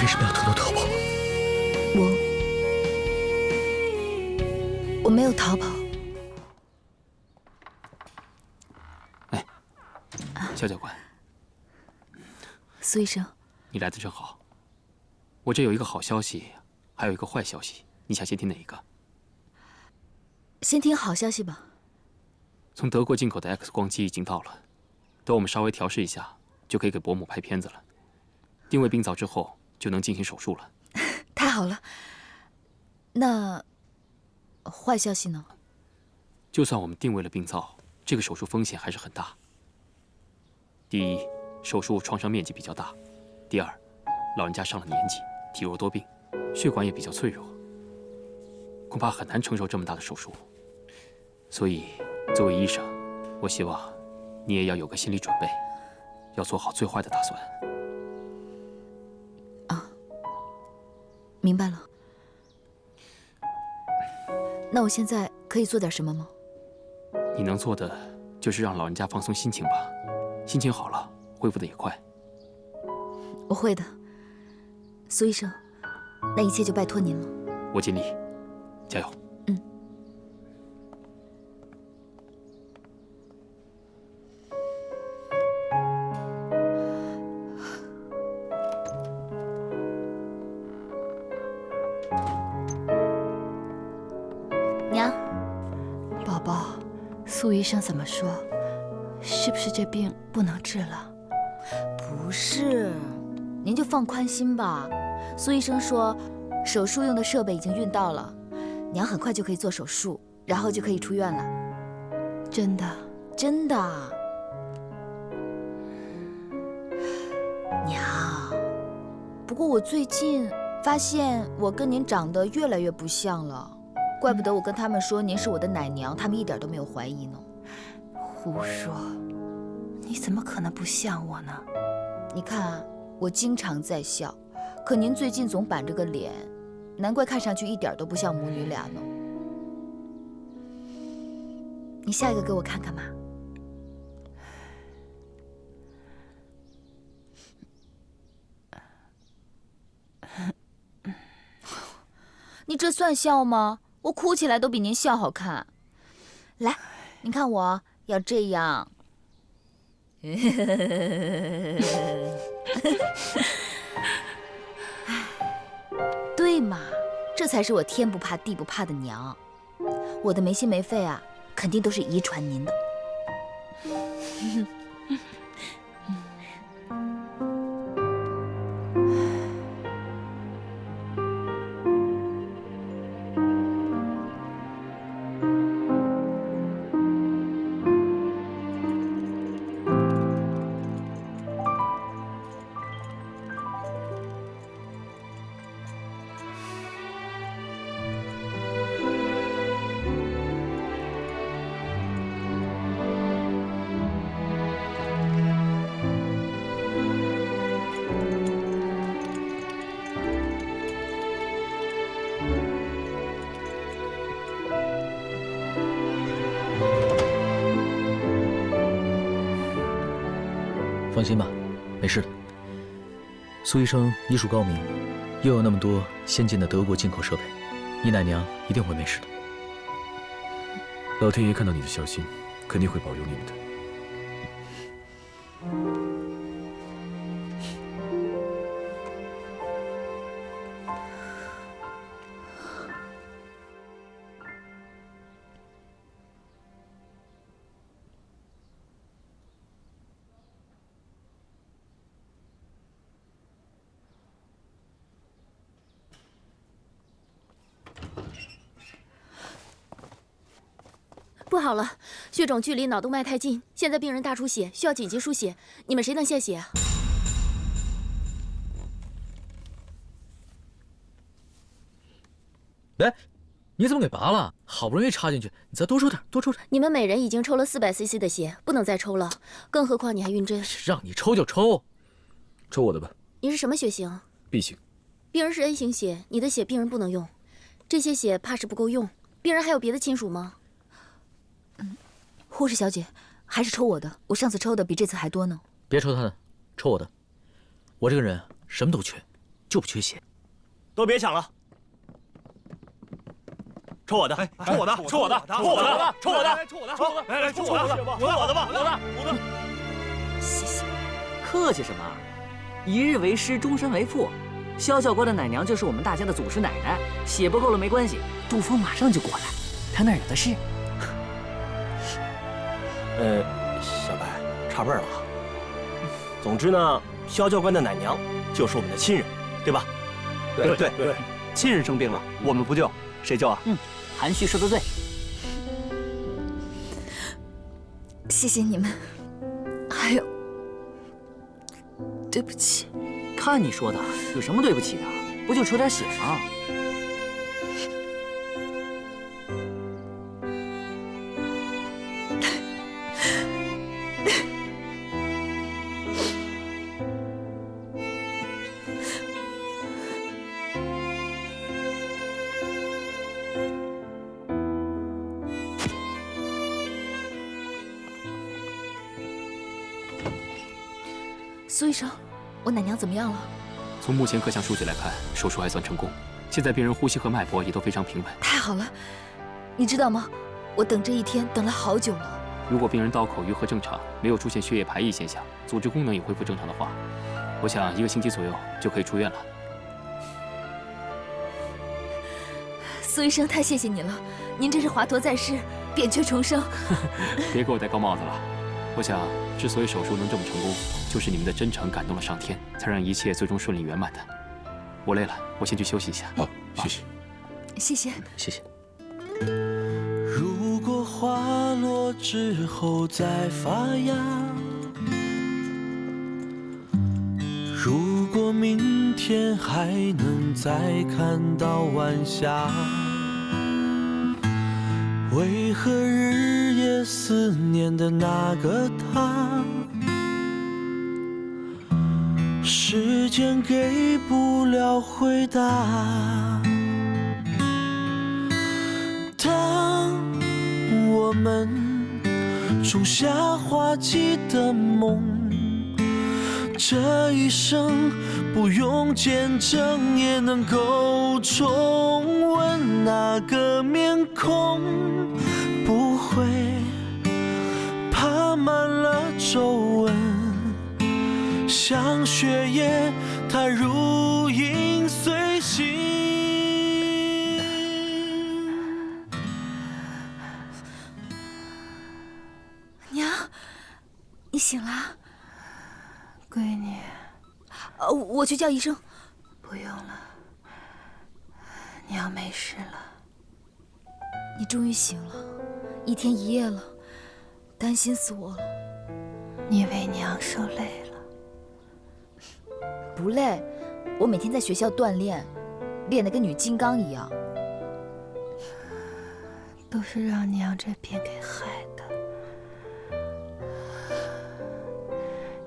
为什么要偷偷逃跑？我没有逃跑。哎，肖教官，苏医生，你来的正好。我这有一个好消息，还有一个坏消息，你想先听哪一个？先听好消息吧。从德国进口的 X 光机已经到了，等我们稍微调试一下，就可以给伯母拍片子了。定位病灶之后，就能进行手术了。太好了。那坏消息呢？就算我们定位了病灶，这个手术风险还是很大。第一，手术创伤面积比较大；第二，老人家上了年纪，体弱多病，血管也比较脆弱，恐怕很难承受这么大的手术。所以，作为医生，我希望你也要有个心理准备，要做好最坏的打算。啊，明白了。那我现在可以做点什么吗？你能做的就是让老人家放松心情吧，心情好了，恢复的也快。我会的，苏医生，那一切就拜托您了。我尽力，加油。娘，宝宝，苏医生怎么说？是不是这病不能治了？不是，您就放宽心吧。苏医生说，手术用的设备已经运到了，娘很快就可以做手术，然后就可以出院了。真的？真的。娘，不过我最近发现我跟您长得越来越不像了，怪不得我跟他们说您是我的奶娘，他们一点都没有怀疑呢。胡说，你怎么可能不像我呢？你看，我经常在笑，可您最近总板着个脸，难怪看上去一点都不像母女俩呢。你下一个给我看看嘛。你这算笑吗？我哭起来都比您笑好看。来，你看我要这样。对嘛，这才是我天不怕地不怕的娘。我的没心没肺啊，肯定都是遗传您的。放心吧，没事的。苏医生医术高明，又有那么多先进的德国进口设备，你奶娘一定会没事的。老天爷看到你的孝心，肯定会保佑你们的。不好了，血肿距离脑动脉太近，现在病人大出血，需要紧急输血。你们谁能献血啊？哎，你怎么给拔了？好不容易插进去，你再多抽点，多抽点。你们每人已经抽了400cc 的血，不能再抽了。更何况你还晕针。让你抽就抽，抽我的吧。你是什么血型 ？B 型。病人是 A 型血，你的血病人不能用，这些血怕是不够用。病人还有别的亲属吗？护士小姐，还是抽我的，我上次抽的比这次还多呢。别抽他的，抽我的。我这个人什么都缺，就不缺血。都别抢了，抽我的，抽我的，抽我的，抽我的，抽我的，抽我的，抽我的，来抽我的，抽我的吧，我的。谢谢。客气什么？一日为师，终身为父。萧教官的奶娘就是我们大家的祖师奶奶，血不够了没关系，杜峰马上就过来，他那儿有的是。小白，差辈儿了。总之呢，萧教官的奶娘就是我们的亲人，对吧？对，亲人生病了，我们不救，谁救啊？含蓄说得对。谢谢你们，还有，对不起。看你说的，有什么对不起的？不就抽点血吗？苏医生，我奶娘怎么样了？从目前各项数据来看，手术还算成功。现在病人呼吸和脉搏也都非常平稳。太好了，你知道吗？我等这一天等了好久了。如果病人刀口愈合正常，没有出现血液排异现象，组织功能也恢复正常的话，我想1个星期左右就可以出院了。苏医生，太谢谢你了，您真是华佗在世，扁鹊重生。别给我戴高帽子了。我想，之所以手术能这么成功，就是你们的真诚感动了上天，才让一切最终顺利圆满的。我累了，我先去休息一下。好，谢谢。谢谢，谢谢。如果花落之后再发芽，如果明天还能再看到晚霞，为何日夜思念的那个他，时间给不了回答。当我们种下花季的梦，这一生不用见证也能够重温那个面孔，不会爬满了皱纹，像血液它如影随形。娘，你醒了？闺女，我去叫医生。不用了，娘没事了。你终于醒了，1天1夜了，担心死我了。你为娘受累了？不累，我每天在学校锻炼，练得跟女金刚一样。都是让娘这病给害的。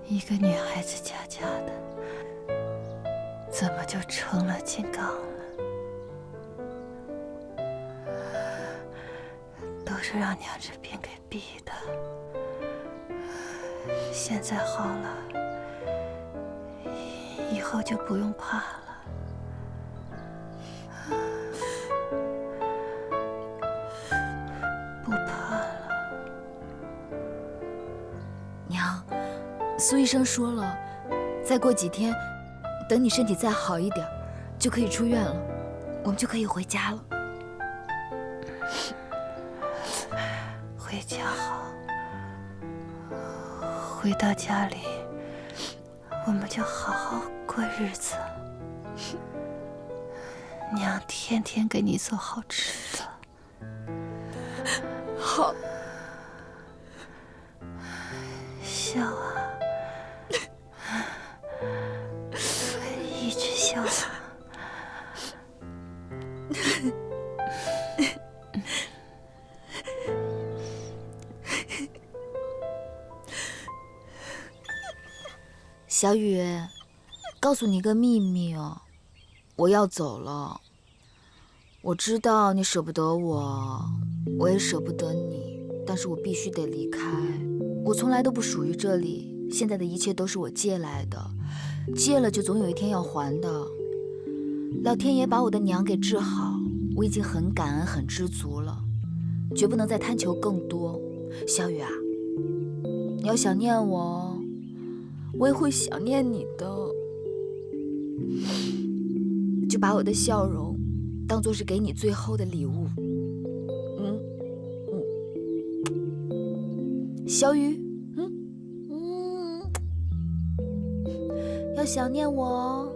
一个女孩子家家的，怎么就成了金刚了？都是让娘这病给逼的。现在好了，以后就不用怕了。不怕了。娘，苏医生说了，再过几天，等你身体再好一点，就可以出院了，我们就可以回家了。回家好，回到家里，我们就好好过日子。娘天天给你做好吃的。好。笑啊，一直笑啊。小雨，告诉你个秘密哦，我要走了。我知道你舍不得我，我也舍不得你，但是我必须得离开。我从来都不属于这里，现在的一切都是我借来的，借了就总有一天要还的。老天爷把我的娘给治好，我已经很感恩、很知足了，绝不能再贪求更多。小雨啊，你要想念我，我也会想念你的。就把我的笑容当作是给你最后的礼物。小雨，要想念我哦。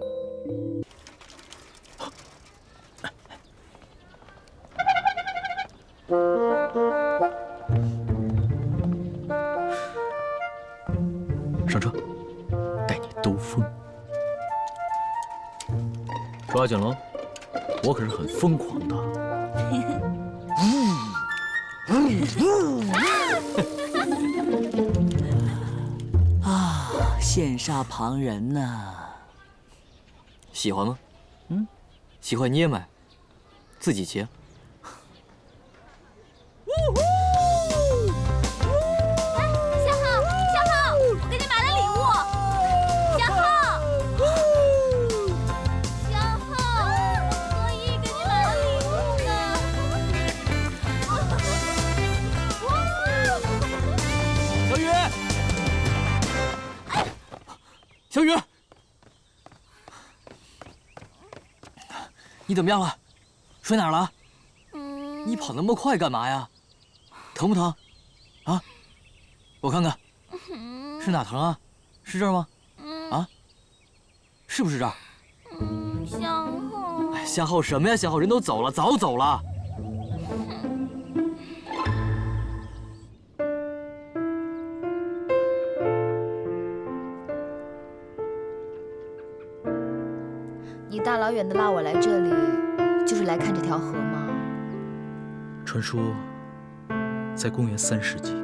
上车，带你兜风。抓紧喽，我可是很疯狂的。啊，羡煞旁人呐。喜欢吗？喜欢你也买，自己骑。小雨，你怎么样了？摔哪儿了？你跑那么快干嘛呀？疼不疼？啊？我看看，是哪疼啊？是这儿吗？啊？是不是这儿？向浩。哎，向浩什么呀？向浩人都走了，早走了。你大老远的拉我来这里，就是来看这条河吗？传说，在公元3世纪，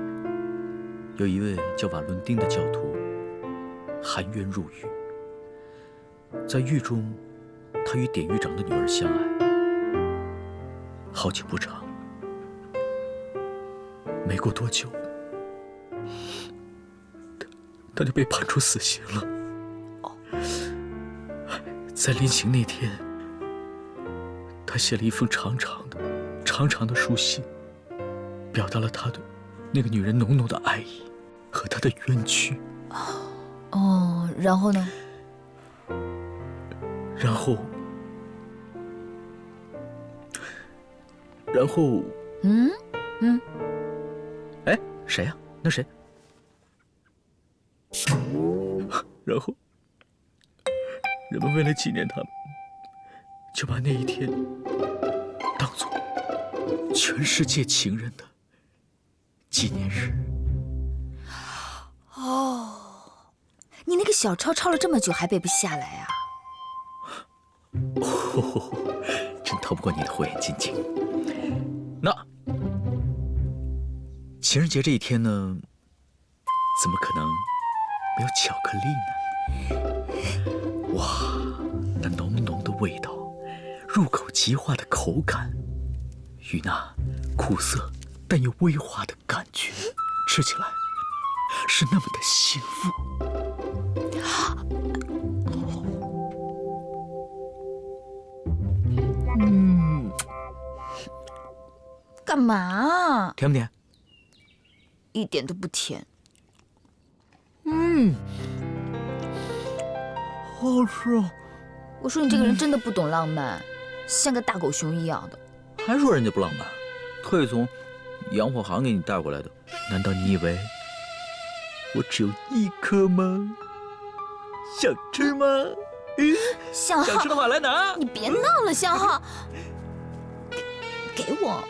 有一位叫瓦伦丁的教徒，含冤入狱。在狱中，他与典狱长的女儿相爱，好景不长，没过多久，他就被判处死刑了。在临刑那天，他写了一封长长的书信，表达了他对那个女人浓浓的爱意和他的冤屈。哦，然后呢？然后，哎，谁呀？那谁？然后，人们为了纪念他们，就把那一天当作全世界情人的纪念日。哦，你那个小抄抄了这么久还背不下来啊？哦，真逃不过你的火眼金睛。那情人节这一天呢，怎么可能没有巧克力呢？哇，那浓浓的味道，入口即化的口感，与那苦涩但又微滑的感觉，吃起来是那么的幸福。干嘛？甜不甜？一点都不甜。好好吃哦。我说你这个人真的不懂浪漫，像个大狗熊一样的。还说人家不浪漫，特意从洋货行给你带过来的。难道你以为我只有一颗吗？想吃吗？向浩，想吃的话来拿。你别闹了，向浩，给我。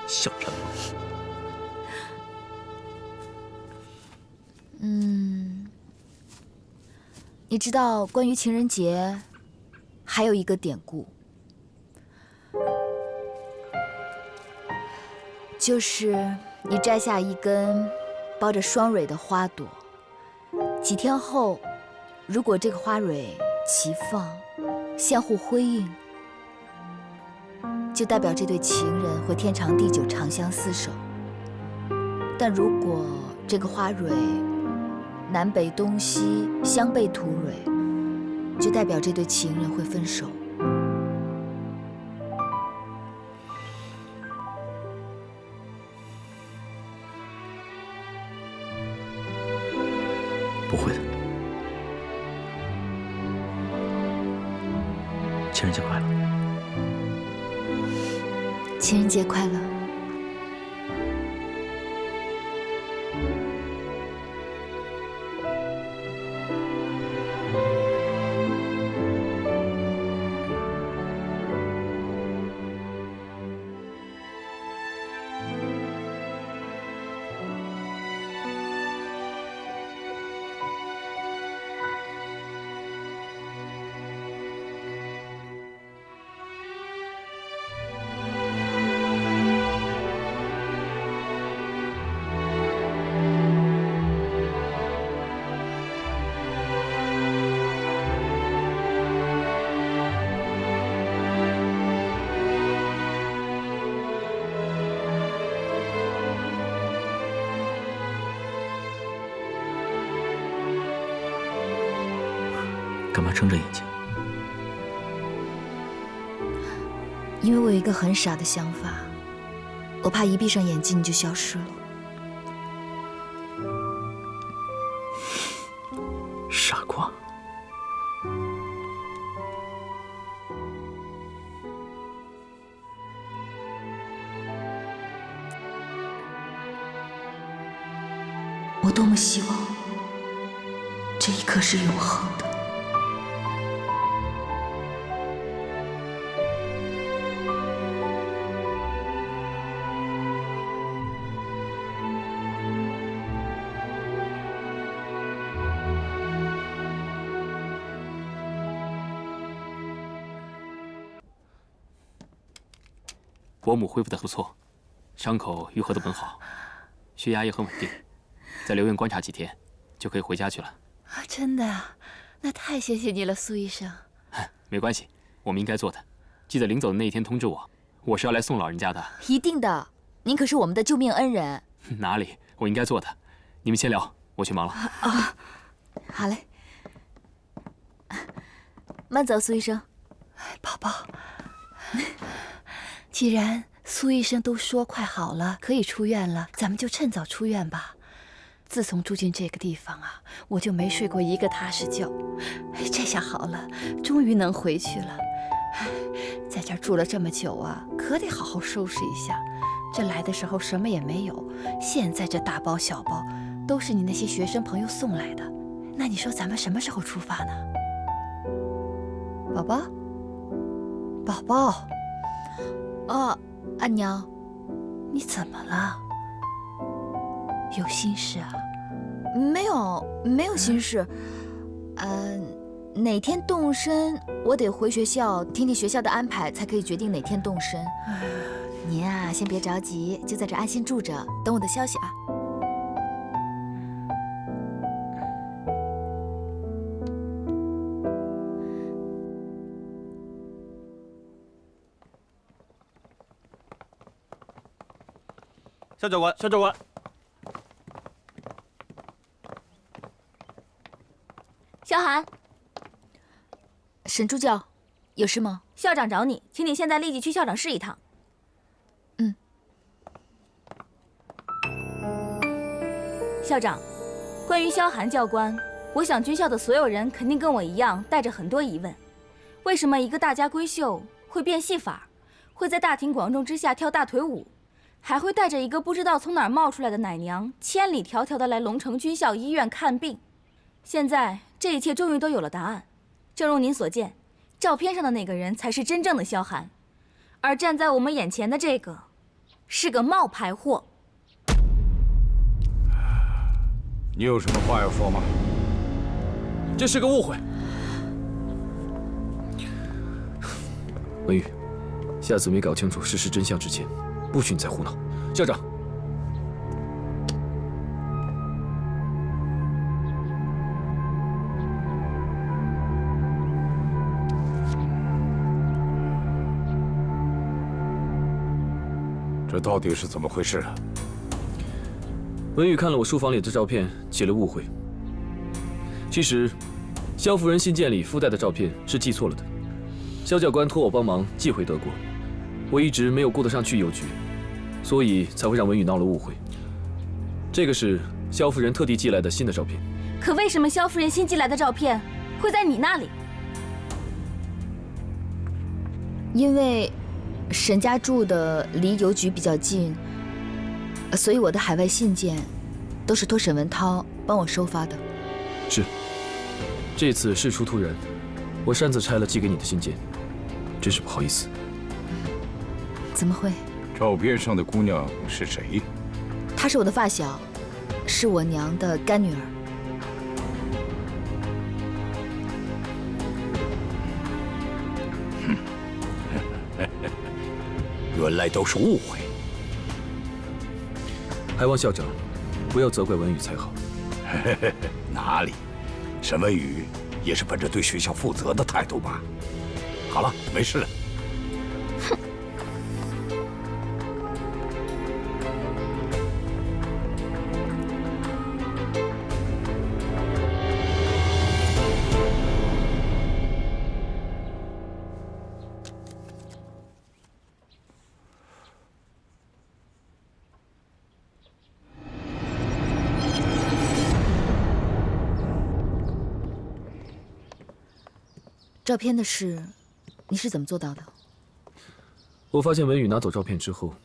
小馋猫。你知道关于情人节还有一个典故，就是你摘下一根包着双蕊的花朵，几天后，如果这个花蕊齐放，相互辉映，就代表这对情人会天长地久，长相厮守。但如果这个花蕊南北东西相背吐蕊，就代表这对情人会分手。情人节快乐！情人节快乐！干嘛睁着眼睛？因为我有一个很傻的想法，我怕一闭上眼睛你就消失了。傻瓜。我多么希望这一刻是永恒的。伯母恢复得不错，伤口愈合得很好，血压也很稳定，再留院观察几天，就可以回家去了。啊，真的啊？那太谢谢你了，苏医生。没关系，我们应该做的。记得临走的那一天通知我，我是要来送老人家的。一定的，您可是我们的救命恩人。哪里，我应该做的。你们先聊，我去忙了。啊，好嘞，慢走，苏医生。宝宝。既然苏医生都说快好了，可以出院了，咱们就趁早出院吧。自从住进这个地方啊，我就没睡过一个踏实觉。这下好了，终于能回去了。在这儿住了这么久啊，可得好好收拾一下。这来的时候什么也没有，现在这大包小包都是你那些学生朋友送来的。那你说咱们什么时候出发呢？宝宝，宝宝。哦，阿娘，你怎么了？有心事啊？没有，没有心事。哪天动身，我得回学校听听学校的安排，才可以决定哪天动身。您啊，先别着急，就在这安心住着，等我的消息啊。肖教官，肖教官，萧寒，沈助教，有事吗？校长找你，请你现在立即去校长室一趟。嗯。校长，关于萧寒教官，我想军校的所有人肯定跟我一样，带着很多疑问：为什么一个大家闺秀会变戏法，会在大庭广众之下跳大腿舞？还会带着一个不知道从哪儿冒出来的奶娘，千里迢迢的来龙城军校医院看病。现在这一切终于都有了答案。正如您所见，照片上的那个人才是真正的萧寒，而站在我们眼前的这个，是个冒牌货。你有什么话要说吗？这是个误会。文宇，下次没搞清楚事实真相之前，不许你再胡闹。校长，这到底是怎么回事啊？文宇看了我书房里的照片，起了误会。其实，萧夫人信件里附带的照片是记错了的。萧教官托我帮忙寄回德国，我一直没有顾得上去邮局，所以才会让文宇闹了误会。这个是萧夫人特地寄来的新的照片。可为什么萧夫人新寄来的照片会在你那里？因为沈家住的离邮局比较近，所以我的海外信件都是托沈文涛帮我收发的。是，这次事出突然，我擅自拆了寄给你的信件，真是不好意思。怎么会？照片上的姑娘是谁？她是我的发小，是我娘的干女儿。原来都是误会。还望校长不要责怪文宇才好。哪里，沈文宇也是本着对学校负责的态度吧。好了，没事了。照片的事，你是怎么做到的？我发现文宇拿走照片之后，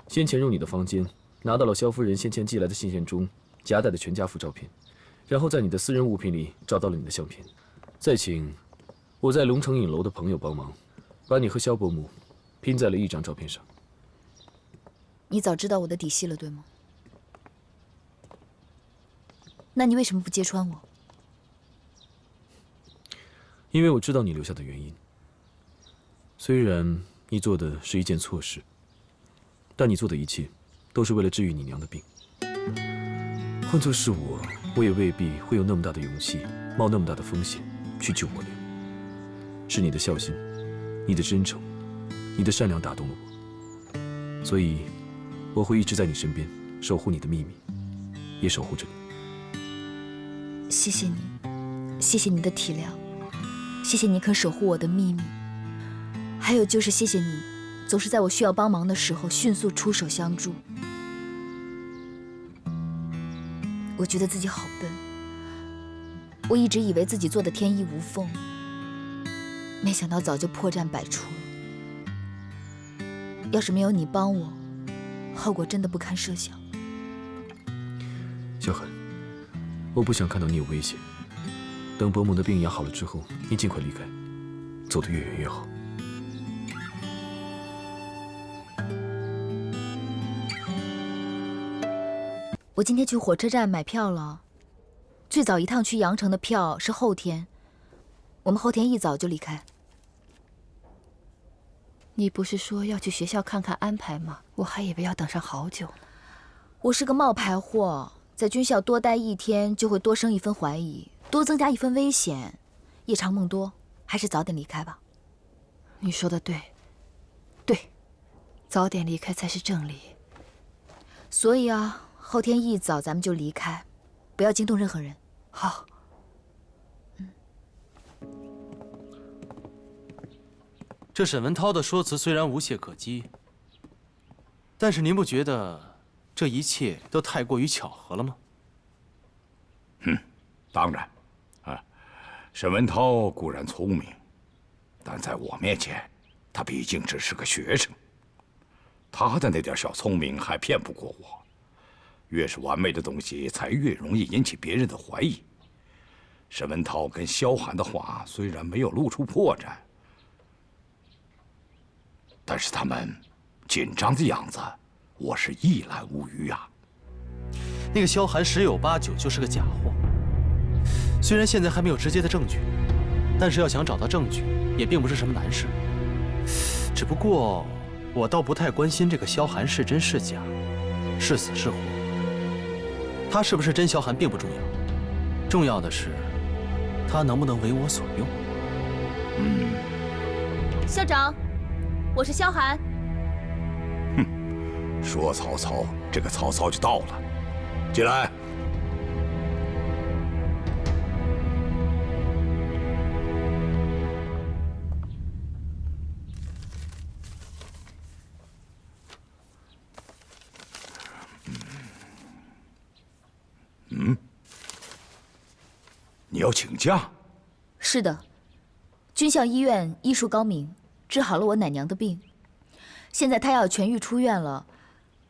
先潜入你的房间，拿到了萧夫人先前寄来的信件中夹带的全家福照片，然后在你的私人物品里找到了你的相片，再请我在龙城影楼的朋友帮忙，把你和萧伯母拼在了一张照片上。你早知道我的底细了，对吗？那你为什么不揭穿我？因为我知道你留下的原因。虽然你做的是一件错事，但你做的一切都是为了治愈你娘的病。换作是我也未必会有那么大的勇气，冒那么大的风险去救我娘。是你的孝心，你的真诚，你的善良打动了我，所以我会一直在你身边，守护你的秘密，也守护着你。谢谢你，谢谢你的体谅。谢谢你肯守护我的秘密，还有就是谢谢你，总是在我需要帮忙的时候迅速出手相助。我觉得自己好笨，我一直以为自己做的天衣无缝，没想到早就破绽百出了。要是没有你帮我，后果真的不堪设想。小寒，我不想看到你有危险。等伯母的病养好了之后，你尽快离开，走得越远越好。我今天去火车站买票了，最早一趟去阳城的票是后天，我们后天一早就离开。你不是说要去学校看看安排吗？我还以为要等上好久呢。我是个冒牌货，在军校多待一天就会多生一分怀疑。多增加一份危险，夜长梦多，还是早点离开吧。你说的对，对，早点离开才是正理。所以啊，后天一早咱们就离开，不要惊动任何人。好。这沈文涛的说辞虽然无懈可击，但是您不觉得这一切都太过于巧合了吗？当然。沈文涛固然聪明，但在我面前，他毕竟只是个学生。他的那点小聪明还骗不过我。越是完美的东西，才越容易引起别人的怀疑。沈文涛跟萧寒的话虽然没有露出破绽，但是他们紧张的样子，我是一览无余啊。那个萧寒十有八九就是个假货。虽然现在还没有直接的证据，但是要想找到证据，也并不是什么难事。只不过，我倒不太关心这个萧寒是真是假，是死是活。他是不是真萧寒并不重要，重要的是，他能不能为我所用。校长，我是萧寒。说曹操，这个曹操就到了。进来。你要请假？是的，军校医院医术高明，治好了我奶娘的病。现在她要痊愈出院了，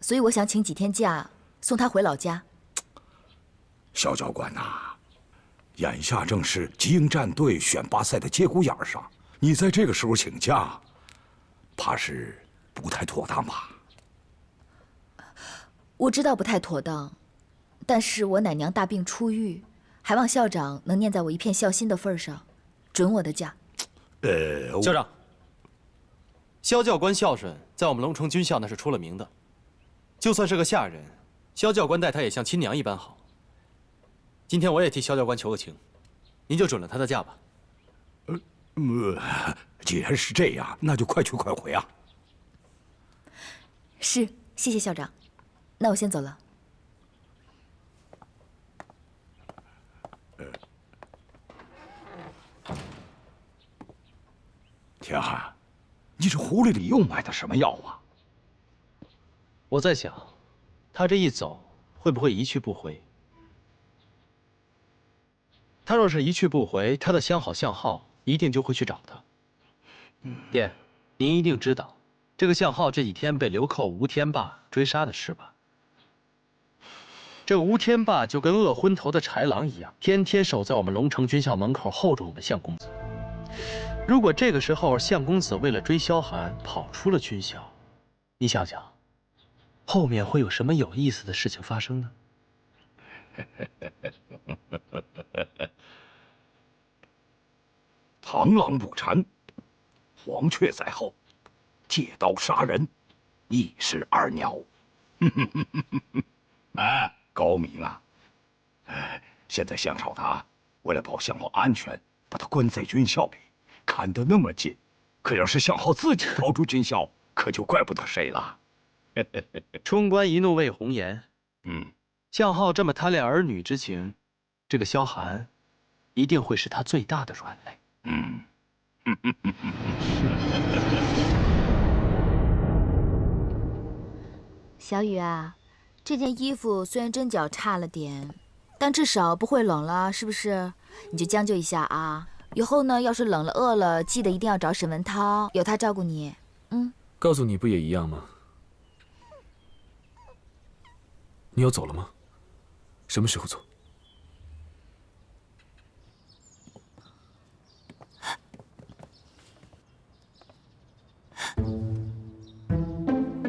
所以我想请几天假，送她回老家。肖教官呐，眼下正是集英战队选拔赛的节骨眼上，你在这个时候请假，怕是不太妥当吧？我知道不太妥当，但是我奶娘大病初愈，还望校长能念在我一片孝心的份上，准我的假。校长，肖教官孝顺，在我们龙城军校那是出了名的。就算是个下人，肖教官待他也像亲娘一般好。今天我也替肖教官求个情，您就准了他的假吧。既然是这样，那就快去快回啊！是，谢谢校长。那我先走了。田汉，你这狐狸里又买的什么药啊？我在想，他这一走，会不会一去不回？他若是一去不回，他的相好向浩一定就会去找他。爹，您一定知道，这个向浩这几天被流寇吴天霸追杀的事吧？这个吴天霸就跟饿昏头的豺狼一样，天天守在我们龙城军校门口候着我们向公子。如果这个时候向公子为了追萧寒跑出了军校，你想想，后面会有什么有意思的事情发生呢？螳螂捕蝉，黄雀在后，借刀杀人，一石二鸟。哎，高明啊！哎，现在向少达为了保向浩安全，把他关在军校里，看得那么近。可要是向浩自己逃出军校，可就怪不得谁了。冲冠一怒为红颜。向浩这么贪恋儿女之情，这个萧寒一定会是他最大的软肋。小雨啊，这件衣服虽然针脚差了点，但至少不会冷了，是不是？你就将就一下啊。以后呢，要是冷了饿了，记得一定要找沈文涛，有他照顾你。告诉你不也一样吗？你要走了吗？什么时候走？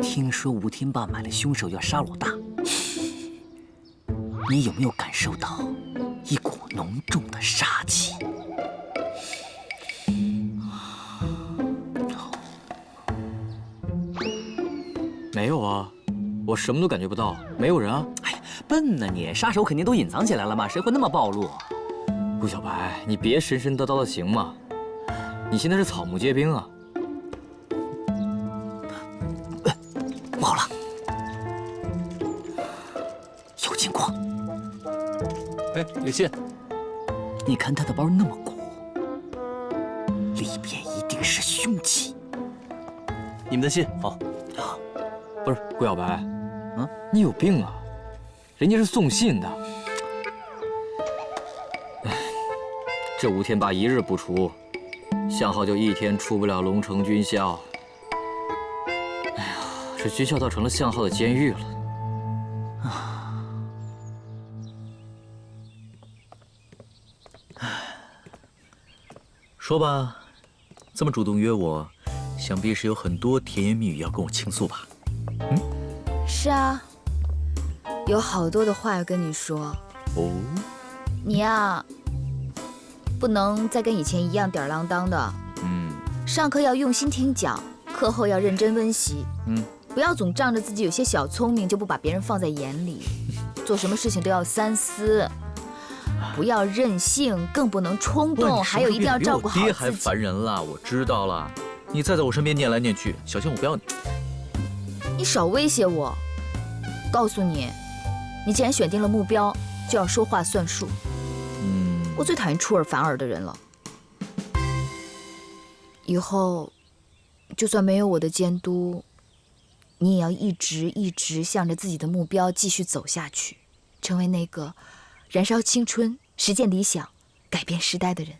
听说吴天霸买了凶手要杀老大，你有没有感受到一股浓重的杀气？没有啊，我什么都感觉不到，没有人啊。哎呀，笨呢你！杀手肯定都隐藏起来了嘛，谁会那么暴露？顾小白，你别神神叨叨的行吗？你现在是草木皆兵啊！不好了，有情况！哎，有信。你看他的包那么鼓，里边一定是凶器。你们的信好。不是顾小白，你有病啊！人家是送信的。哎，这吴天霸一日不出，向浩就一天出不了龙城军校。哎呀，这军校倒成了向浩的监狱了。说吧，这么主动约我，想必是有很多甜言蜜语要跟我倾诉吧？是啊，有好多的话要跟你说。哦，你呀，不能再跟以前一样吊儿郎当的。上课要用心听讲，课后要认真温习。不要总仗着自己有些小聪明就不把别人放在眼里，做什么事情都要三思，不要任性，更不能冲动，还有一定要照顾好自己。爹还烦人了，我知道了。你再在我身边念来念去，小心我不要你。你少威胁我！告诉你，你既然选定了目标，就要说话算数。我最讨厌出尔反尔的人了。以后，就算没有我的监督，你也要一直向着自己的目标继续走下去，成为那个燃烧青春、实践理想、改变时代的人。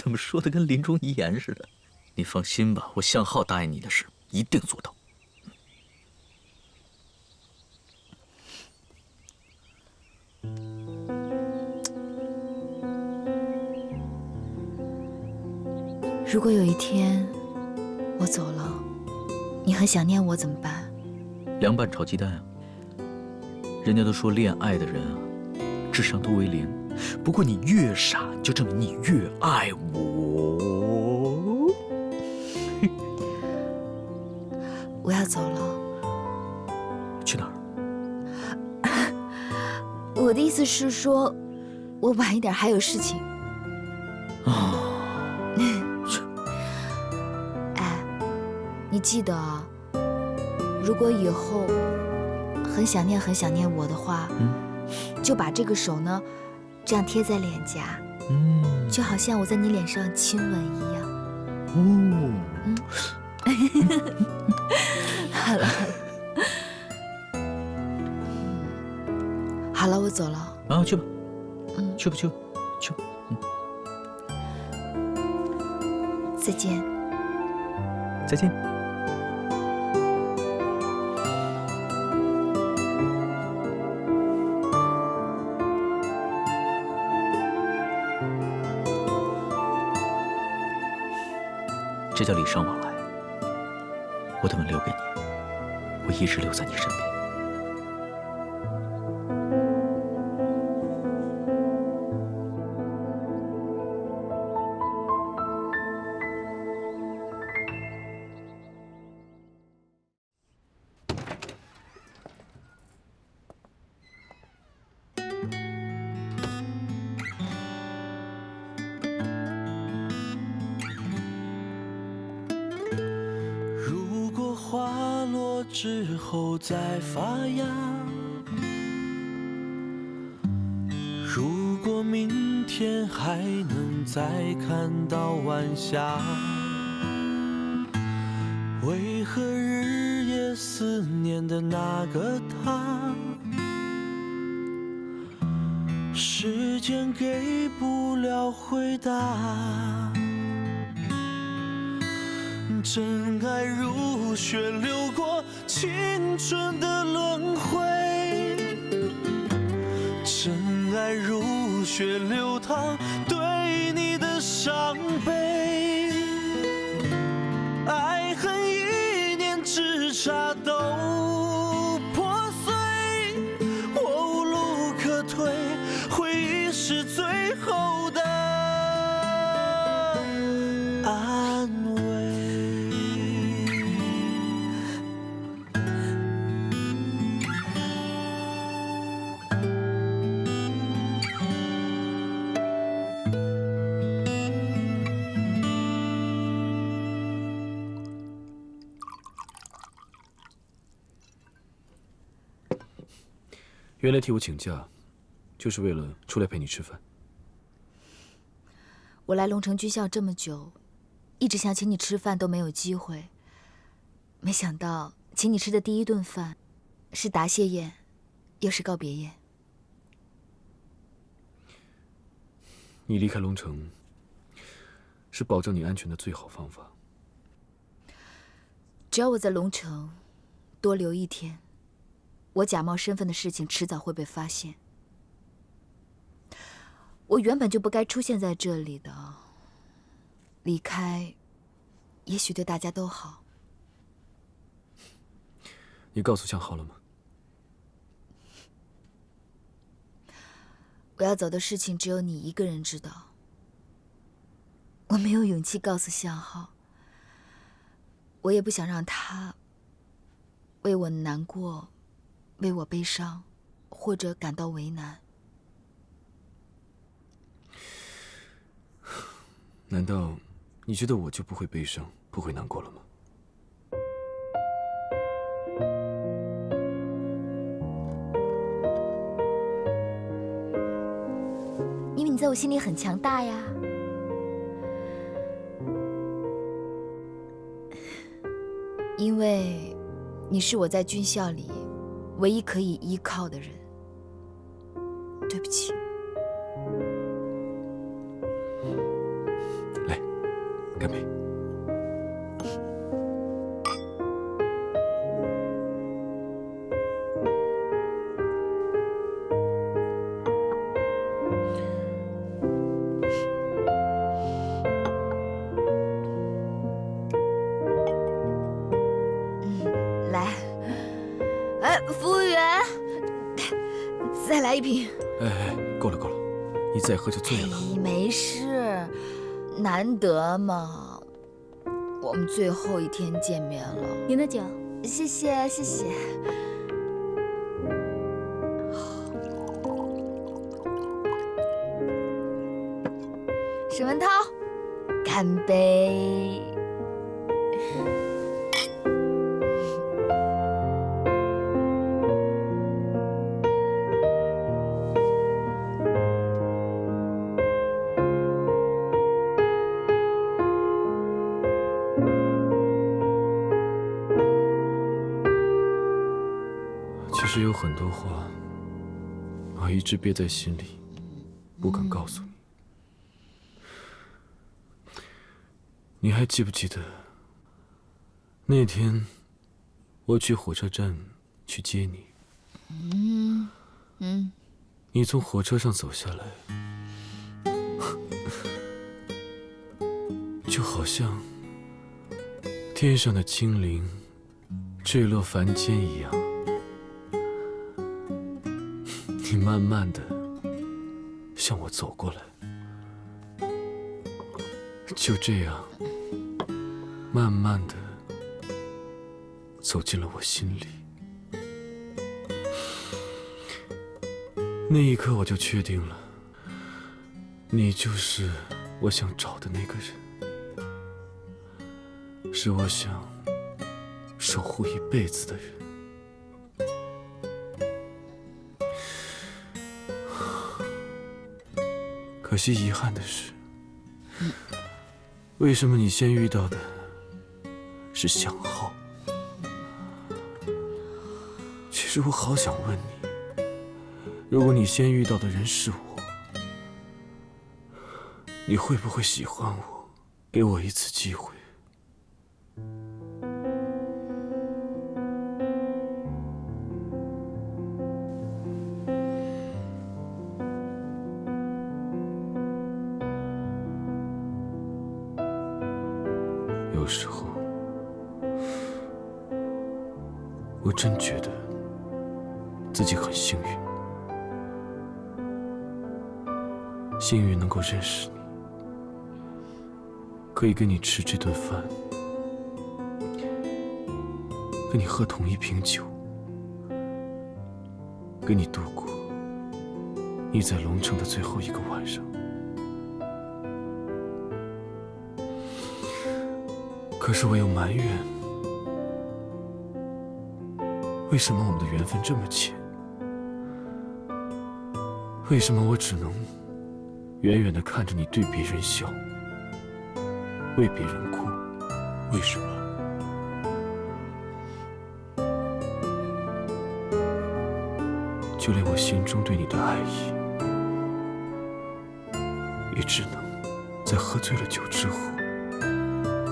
怎么说的跟临终遗言似的？你放心吧，我向浩答应你的事一定做到。如果有一天我走了，你很想念我怎么办？凉拌炒鸡蛋啊！人家都说恋爱的人啊，智商都为0。不过你越傻，就证明你越爱我。我要走了。去哪儿？我的意思是说，我晚一点还有事情。啊。你记得啊，如果以后很想念我的话，就把这个手呢，这样贴在脸颊，就好像我在你脸上亲吻一样。好了，好了，我走了。啊，去吧。去吧，去吧，去吧。再见。再见。这叫礼尚往来。我的吻留给你，我一直留在你身边。花落之后再发芽，如果明天还能再看到晚霞，为何日夜思念的那个他，时间给不了回答。真爱如血流过青春的轮回，真爱如血流淌对你的伤悲，爱恨一念之差都破碎，我无路可退，回忆是最后的安慰。原来替我请假，就是为了出来陪你吃饭。我来龙城军校这么久，一直想请你吃饭都没有机会。没想到请你吃的第一顿饭，是答谢宴，又是告别宴。你离开龙城，是保证你安全的最好方法。只要我在龙城多留1天，我假冒身份的事情迟早会被发现。我原本就不该出现在这里的，离开，也许对大家都好。你告诉向浩了吗？我要走的事情只有你一个人知道，我没有勇气告诉向浩，我也不想让他为我难过，为我悲伤，或者感到为难。难道你觉得我就不会悲伤，不会难过了吗？因为你在我心里很强大呀。因为你是我在军校里唯一可以依靠的人。对不起。干杯！来，哎，服务员，再来一瓶。哎，够了够了，你再喝就醉了。哎，没事，难得嘛，我们最后一天见面了。您的酒，谢谢谢谢。沈文涛，干杯！其实有很多话，我一直憋在心里，不敢告诉你。你还记不记得那天我去火车站去接你？你从火车上走下来，就好像天上的精灵坠落凡间一样。你慢慢的向我走过来，就这样慢慢的走进了我心里。那一刻我就确定了，你就是我想找的那个人，是我想守护一辈子的人。可惜遗憾的是，为什么你先遇到的是向浩？其实我好想问你，如果你先遇到的人是我，你会不会喜欢我？给我一次机会。有时候，我真觉得自己很幸运，幸运能够认识你，可以跟你吃这顿饭，跟你喝同一瓶酒，跟你度过你在龙城的最后一个晚上。可是我又埋怨，为什么我们的缘分这么浅？为什么我只能远远地看着你对别人笑，为别人哭？为什么？就连我心中对你的爱意，也只能在喝醉了酒之后，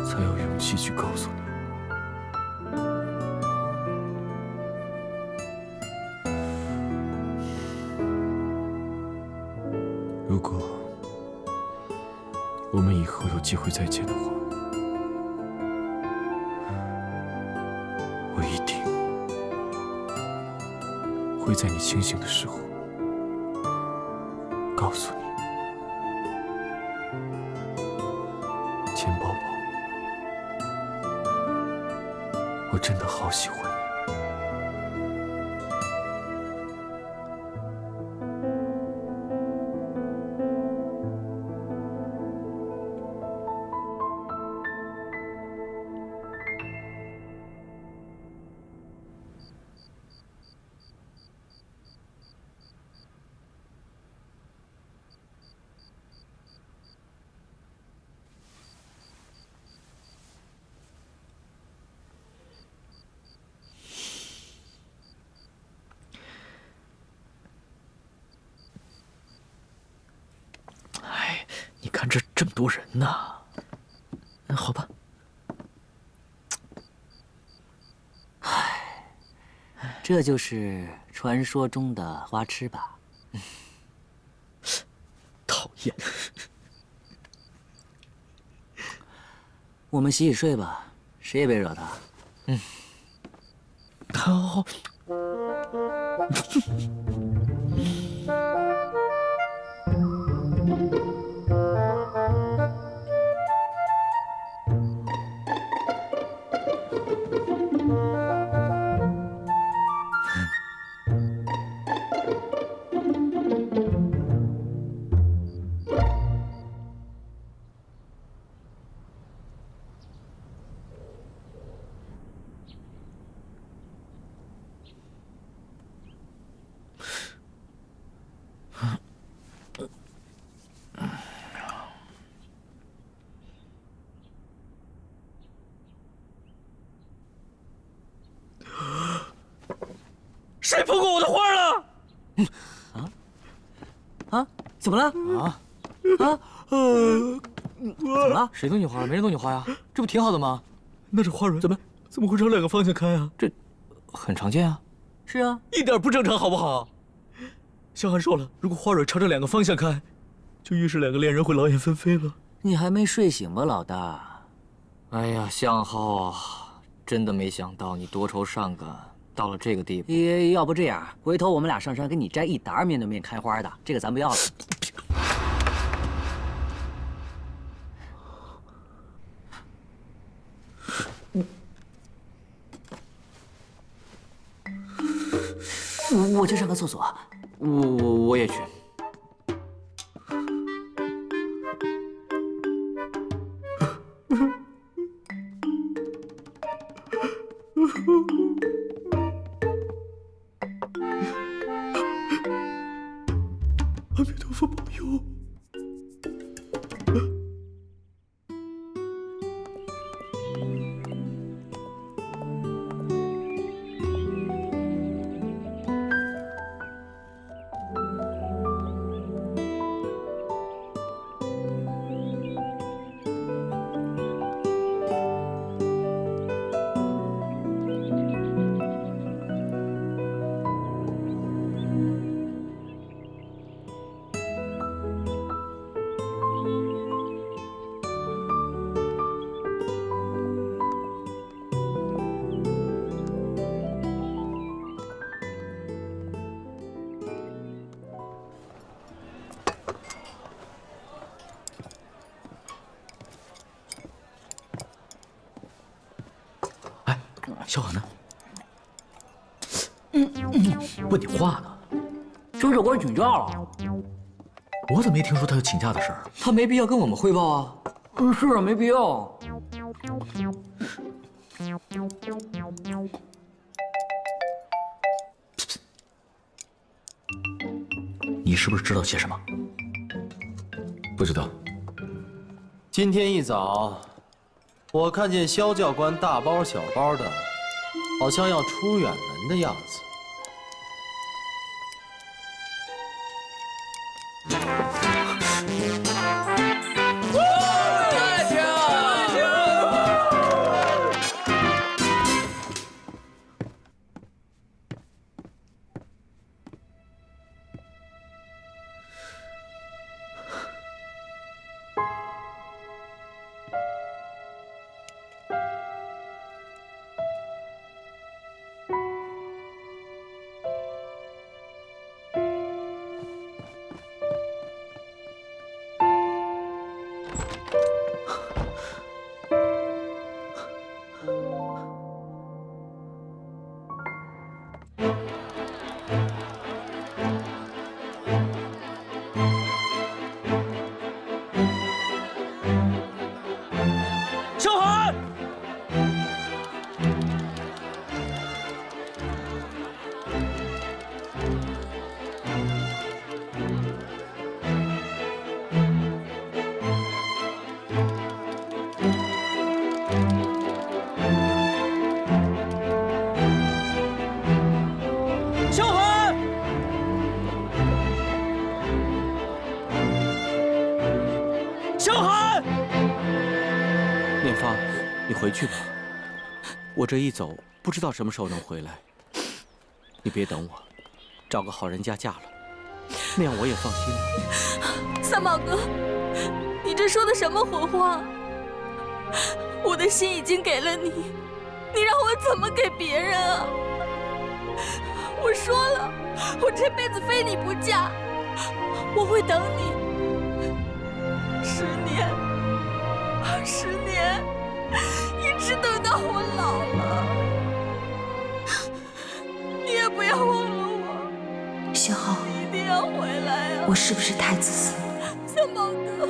才有勇气去告诉你。如果我们以后有机会再见的话，我一定会在你清醒的时候告诉你，钱宝宝，我真的好喜欢你。你看这么多人呢，好吧。唉，这就是传说中的花痴吧？讨厌。我们洗洗睡吧，谁也别惹他。好。谁碰过我的花了？怎么了？怎么了？谁动你花了？没人动你花呀，这不挺好的吗？那这花蕊怎么会朝两个方向开啊？这很常见啊。是啊，一点不正常，好不好？萧寒说了，如果花蕊朝着两个方向开，就预示两个恋人会劳燕分飞了。你还没睡醒吧，老大？哎呀，向浩啊，真的没想到你多愁善感到了这个地步。要不这样，回头我们俩上山给你摘一沓面对面开花的，这个咱不要了。我去上个厕所。我也去。阿弥陀佛保佑！萧寒呢？问你话呢。张教官请假了。我怎么没听说他有请假的事儿？他没必要跟我们汇报啊。是啊，没必要。你是不是知道些什么？不知道。今天一早，我看见萧教官大包小包的，好像要出远门的样子。芳，你回去吧。我这一走，不知道什么时候能回来。你别等我，找个好人家嫁了，那样我也放心了。三宝哥，你这说的什么混话？我的心已经给了你，你让我怎么给别人啊？我说了，我这辈子非你不嫁，我会等你10年、20年，一直等到我老了。你也不要忘了我，小浩，你一定要回来啊！我是不是太自私了？三宝哥，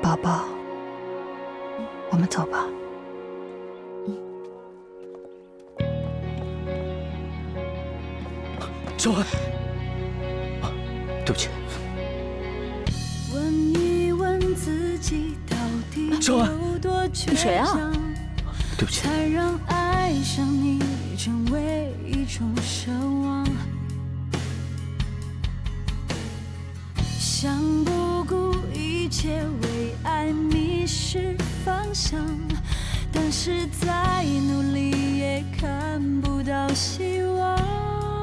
宝宝，我们走吧。小寒，对不起。问一问自己到底有多倔强，对不起。才让爱上你成为一种奢望，想不顾一切为爱迷失方向，但是再努力也看不到希望。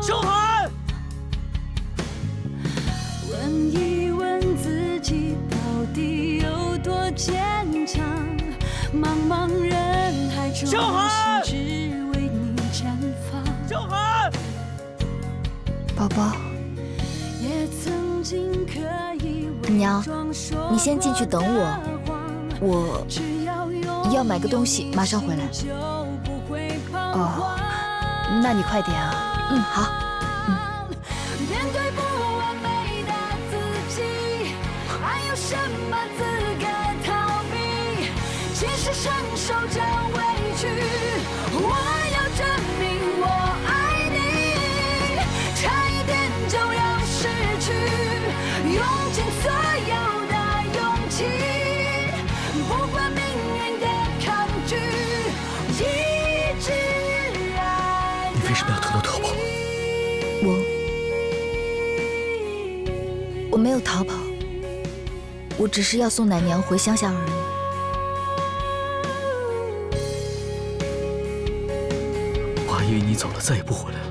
小寒，问一问自己到底有多坚强，茫茫人海中，小寒，只为你绽放。小寒，宝宝，也曾经可以娘，你先进去等我，我要买个东西，马上回来。哦，那你快点啊。好。面对不完美的自己，还有什么资格逃避？其实伸手就委屈，我要证明我爱你，差一点就要失去，用尽所有的勇气，不管命运的抗拒，一直爱。你为什么要偷偷逃跑？我没有逃跑，我只是要送奶娘回乡下而已。我还以为你走了，再也不回来了。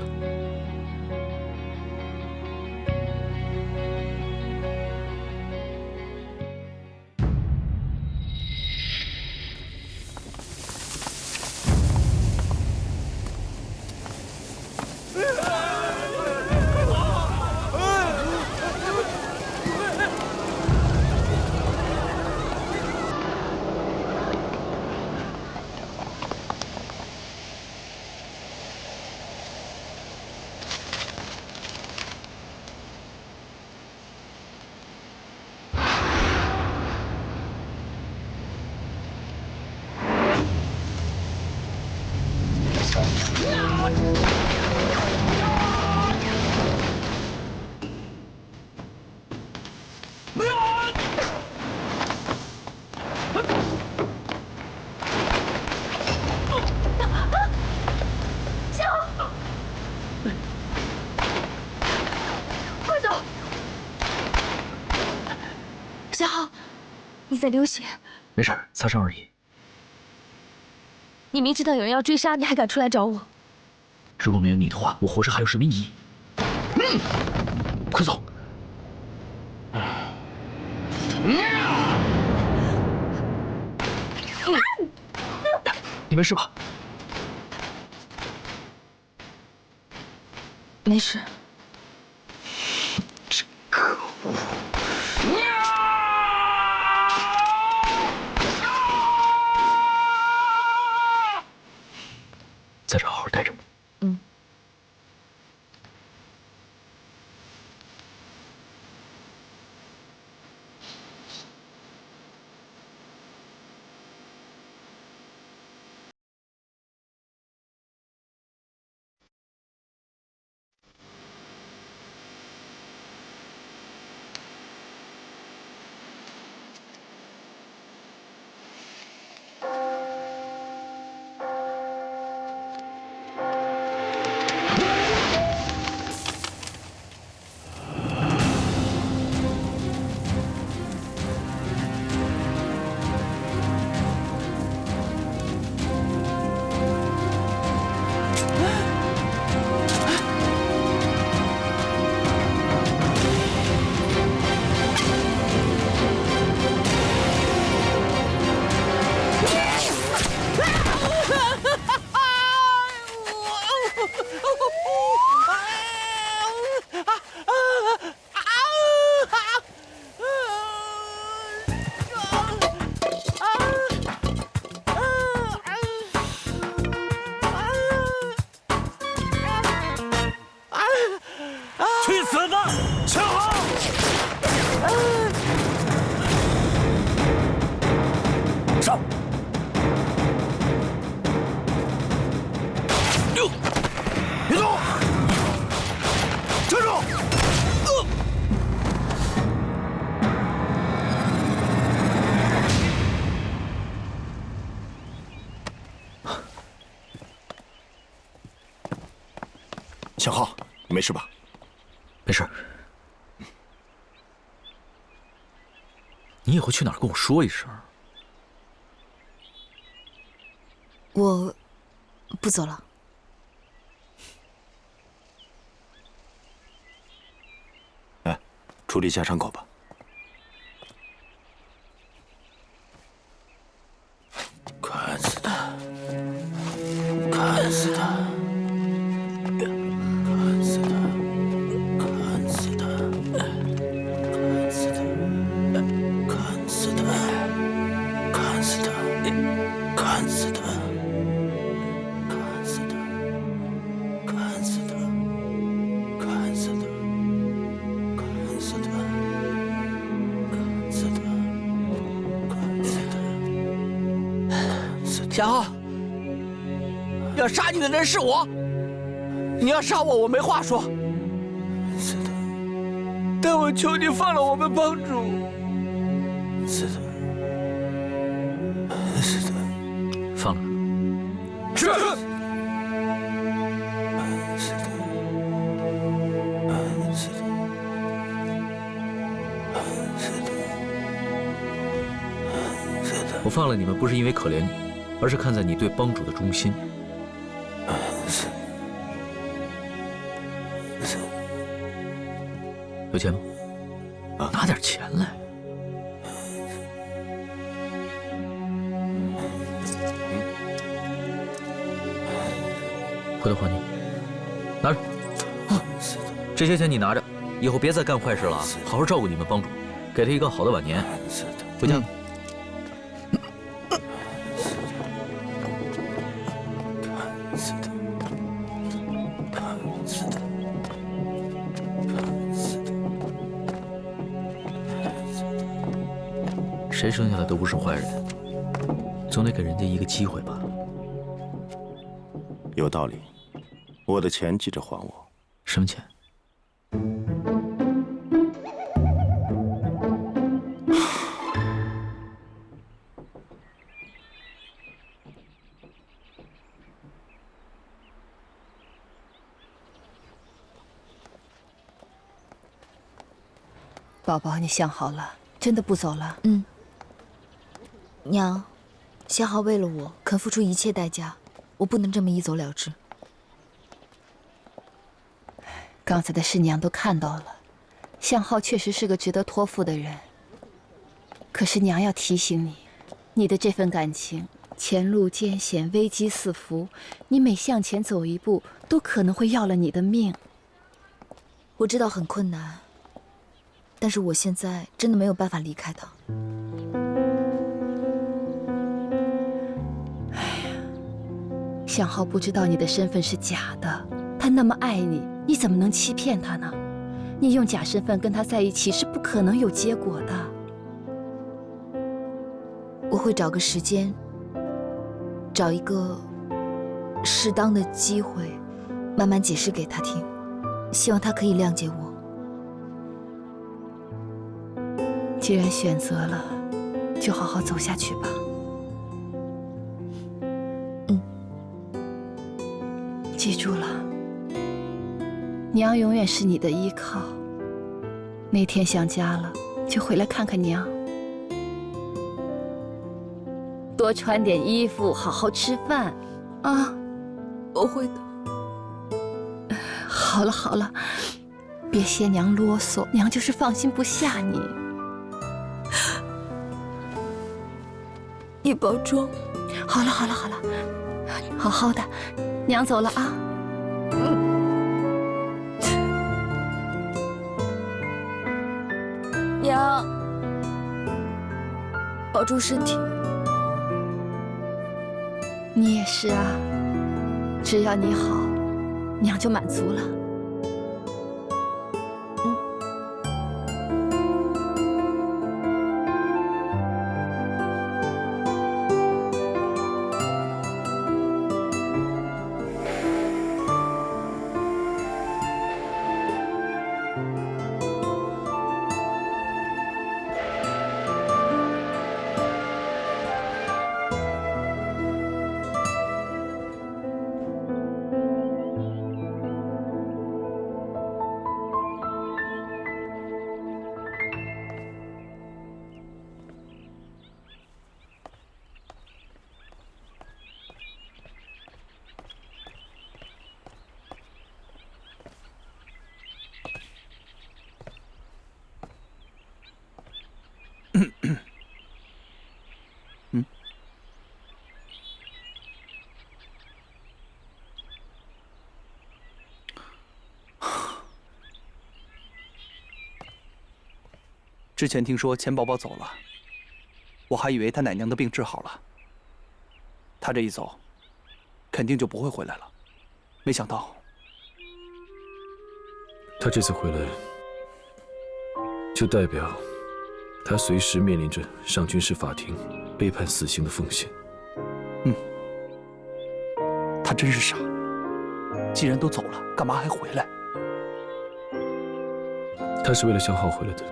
小浩，你在流血。没事，擦伤而已。你明知道有人要追杀，你还敢出来找我？如果没有你的话，我活着还有什么意义？快走！你没事吧？没事。真可恶！在这好好待着吧。去死吧，向浩！上！别动！站住！向浩，你没事吧？没事。你以后去哪儿跟我说一声。我不走了。哎，处理一下伤口吧。砍死他！砍死他！砍死他！砍死他！砍死他！砍死他！砍死他！砍死他！砍死他！砍死他！砍死他！砍死他！砍死他！砍死他！夏浩，要杀你的人是我，你要杀我，我没话说。是的，但我求你放了我们帮主。是的，是的，放了。是。是的，是的，是的，是的。我放了你们，不是因为可怜你，而是看在你对帮主的忠心。是。是。有钱吗？拿点钱来。回头还你，拿着。这些钱你拿着，以后别再干坏事了啊！好好照顾你们帮主，给他一个好的晚年。回家。谁生下来都不是坏人，总得给人家一个机会吧。有道理，我的钱记着还我。什么钱？宝宝，你想好了，真的不走了？嗯。娘，夏浩为了我肯付出一切代价，我不能这么一走了之。刚才的事娘都看到了，向浩确实是个值得托付的人。可是娘要提醒你，你的这份感情前路艰险，危机四伏，你每向前走一步，都可能会要了你的命。我知道很困难，但是我现在真的没有办法离开他。向浩不知道你的身份是假的，他那么爱你，你怎么能欺骗他呢？你用假身份跟他在一起是不可能有结果的。我会找个时间，找一个适当的机会，慢慢解释给他听，希望他可以谅解我。既然选择了，就好好走下去吧。记住了，娘永远是你的依靠。哪天想家了，就回来看看娘。多穿点衣服，好好吃饭，啊！我会的。好了好了，别嫌娘啰嗦，娘就是放心不下你。你保重。好了好了好了，好好的。娘走了啊。娘，保重身体。你也是啊，只要你好，娘就满足了。之前听说钱宝宝走了，我还以为他奶娘的病治好了。他这一走，肯定就不会回来了。没想到，他这次回来，就代表他随时面临着上军事法庭被判死刑的风险。他真是傻，既然都走了，干嘛还回来？他是为了向浩回来的。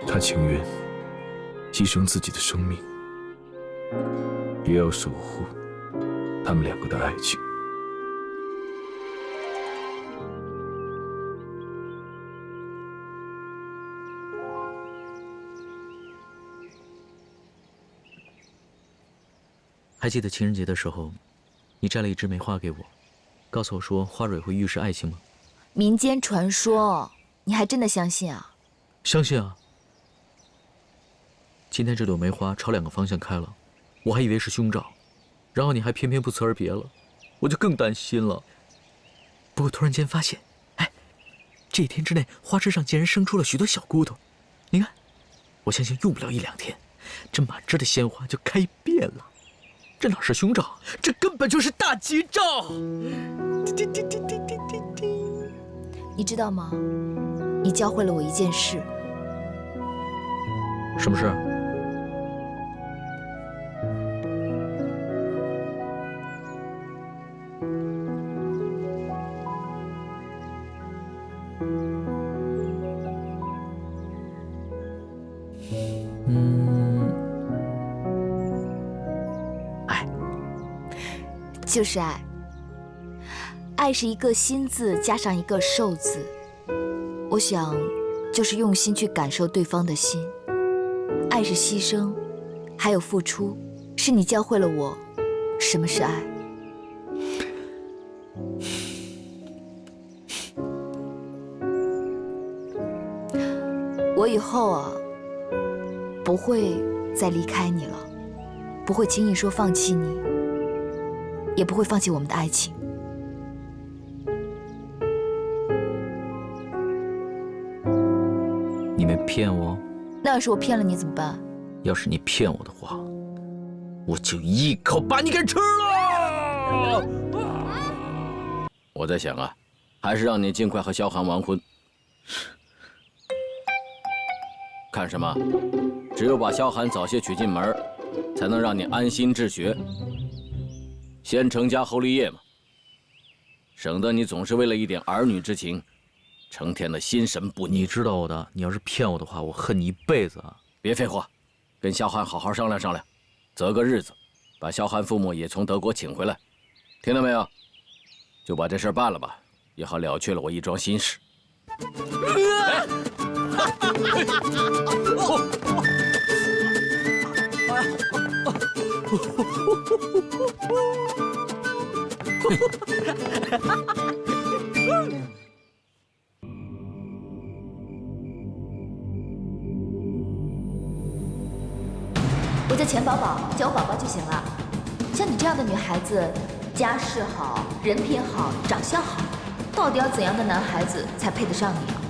他情愿牺牲自己的生命，也要守护他们两个的爱情。还记得情人节的时候，你摘了一枝梅花给我，告诉我说花蕊会预示爱情吗？民间传说，你还真的相信啊？相信啊。今天这朵梅花朝2个方向开了，我还以为是凶兆，然后你还偏偏不辞而别了，我就更担心了。不过突然间发现，哎，这1天之内花枝上竟然生出了许多小骨头。你看，我相信用不了1、2天，这满枝的鲜花就开遍了。这哪是凶兆，这根本就是大吉兆！你知道吗？你教会了我一件事。什么事？就是爱。爱是一个心字加上一个受字，我想就是用心去感受对方的心。爱是牺牲，还有付出，是你教会了我什么是爱。我以后啊，不会再离开你了，不会轻易说放弃你，也不会放弃我们的爱情。你没骗我？那要是我骗了你怎么办？要是你骗我的话，我就一口把你给吃了！我在想啊，还是让你尽快和萧寒完婚。看什么？只有把萧寒早些娶进门，才能让你安心治学。先成家后立业嘛，省得你总是为了一点儿女之情，成天的心神不宁。你知道我的，你要是骗我的话，我恨你一辈子啊！别废话，跟萧寒好好商量商量，择个日子，把萧寒父母也从德国请回来，听到没有？就把这事儿办了吧，也好了却了我一桩心事。我叫钱宝宝，叫我宝宝就行了。像你这样的女孩子，家世好，人品好，长相好，到底要怎样的男孩子才配得上你啊？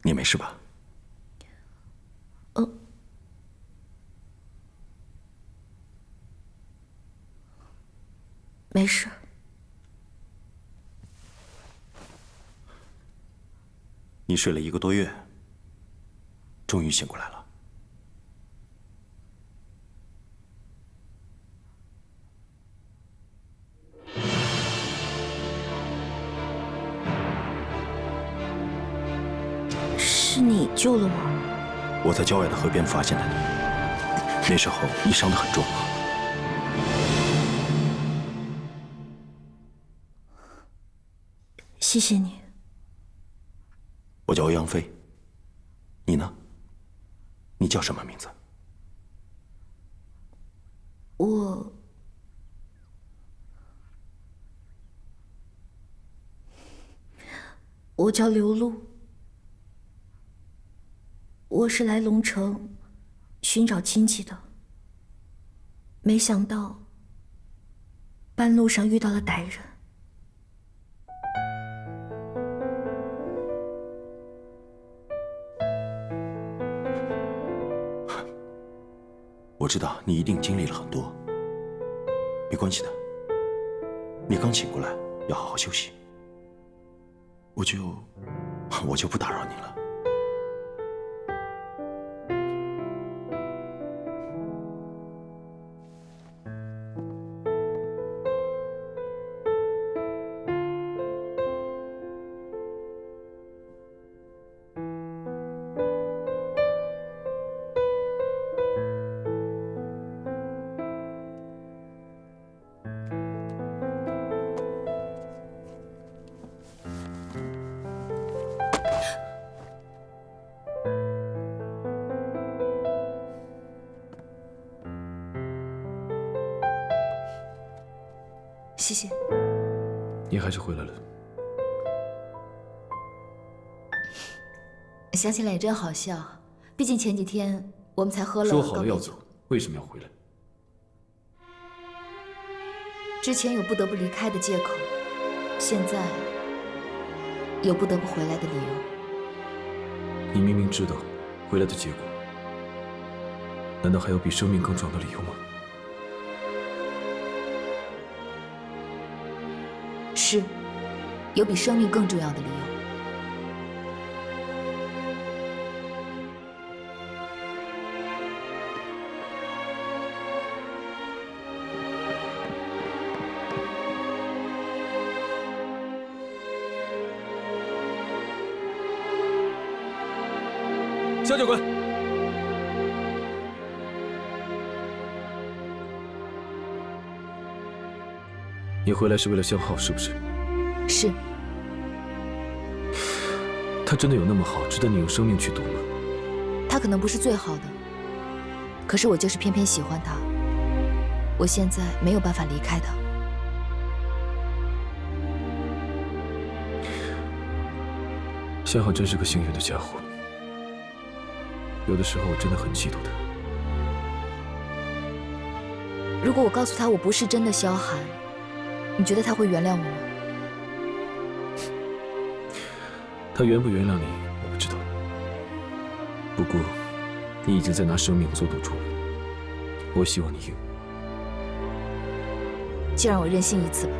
你没事吧？没事。你睡了1个多月，终于醒过来了。是你救了我。我在郊外的河边发现了你，那时候你伤得很重。谢谢你。我叫欧阳飞，你呢？你叫什么名字？我叫刘露。我是来龙城寻找亲戚的，没想到半路上遇到了歹人。我知道你一定经历了很多，没关系的。你刚醒过来，要好好休息。我就不打扰你了。谢谢。你还是回来了。想起来也真好笑，毕竟前几天我们才喝了说好告别酒。了要走，为什么要回来？之前有不得不离开的借口，现在有不得不回来的理由。你明明知道回来的结果，难道还有比生命更重要的理由吗？是，有比生命更重要的理由。肖教官，你回来是为了相浩，是不是？是。他真的有那么好，值得你用生命去赌吗？他可能不是最好的，可是我就是偏偏喜欢他。我现在没有办法离开他。相浩真是个幸运的家伙。有的时候我真的很嫉妒他。如果我告诉他我不是真的萧寒，你觉得他会原谅我吗？他原不原谅你，我不知道。不过，你已经在拿生命做赌注了。我希望你赢。就让我任性一次吧。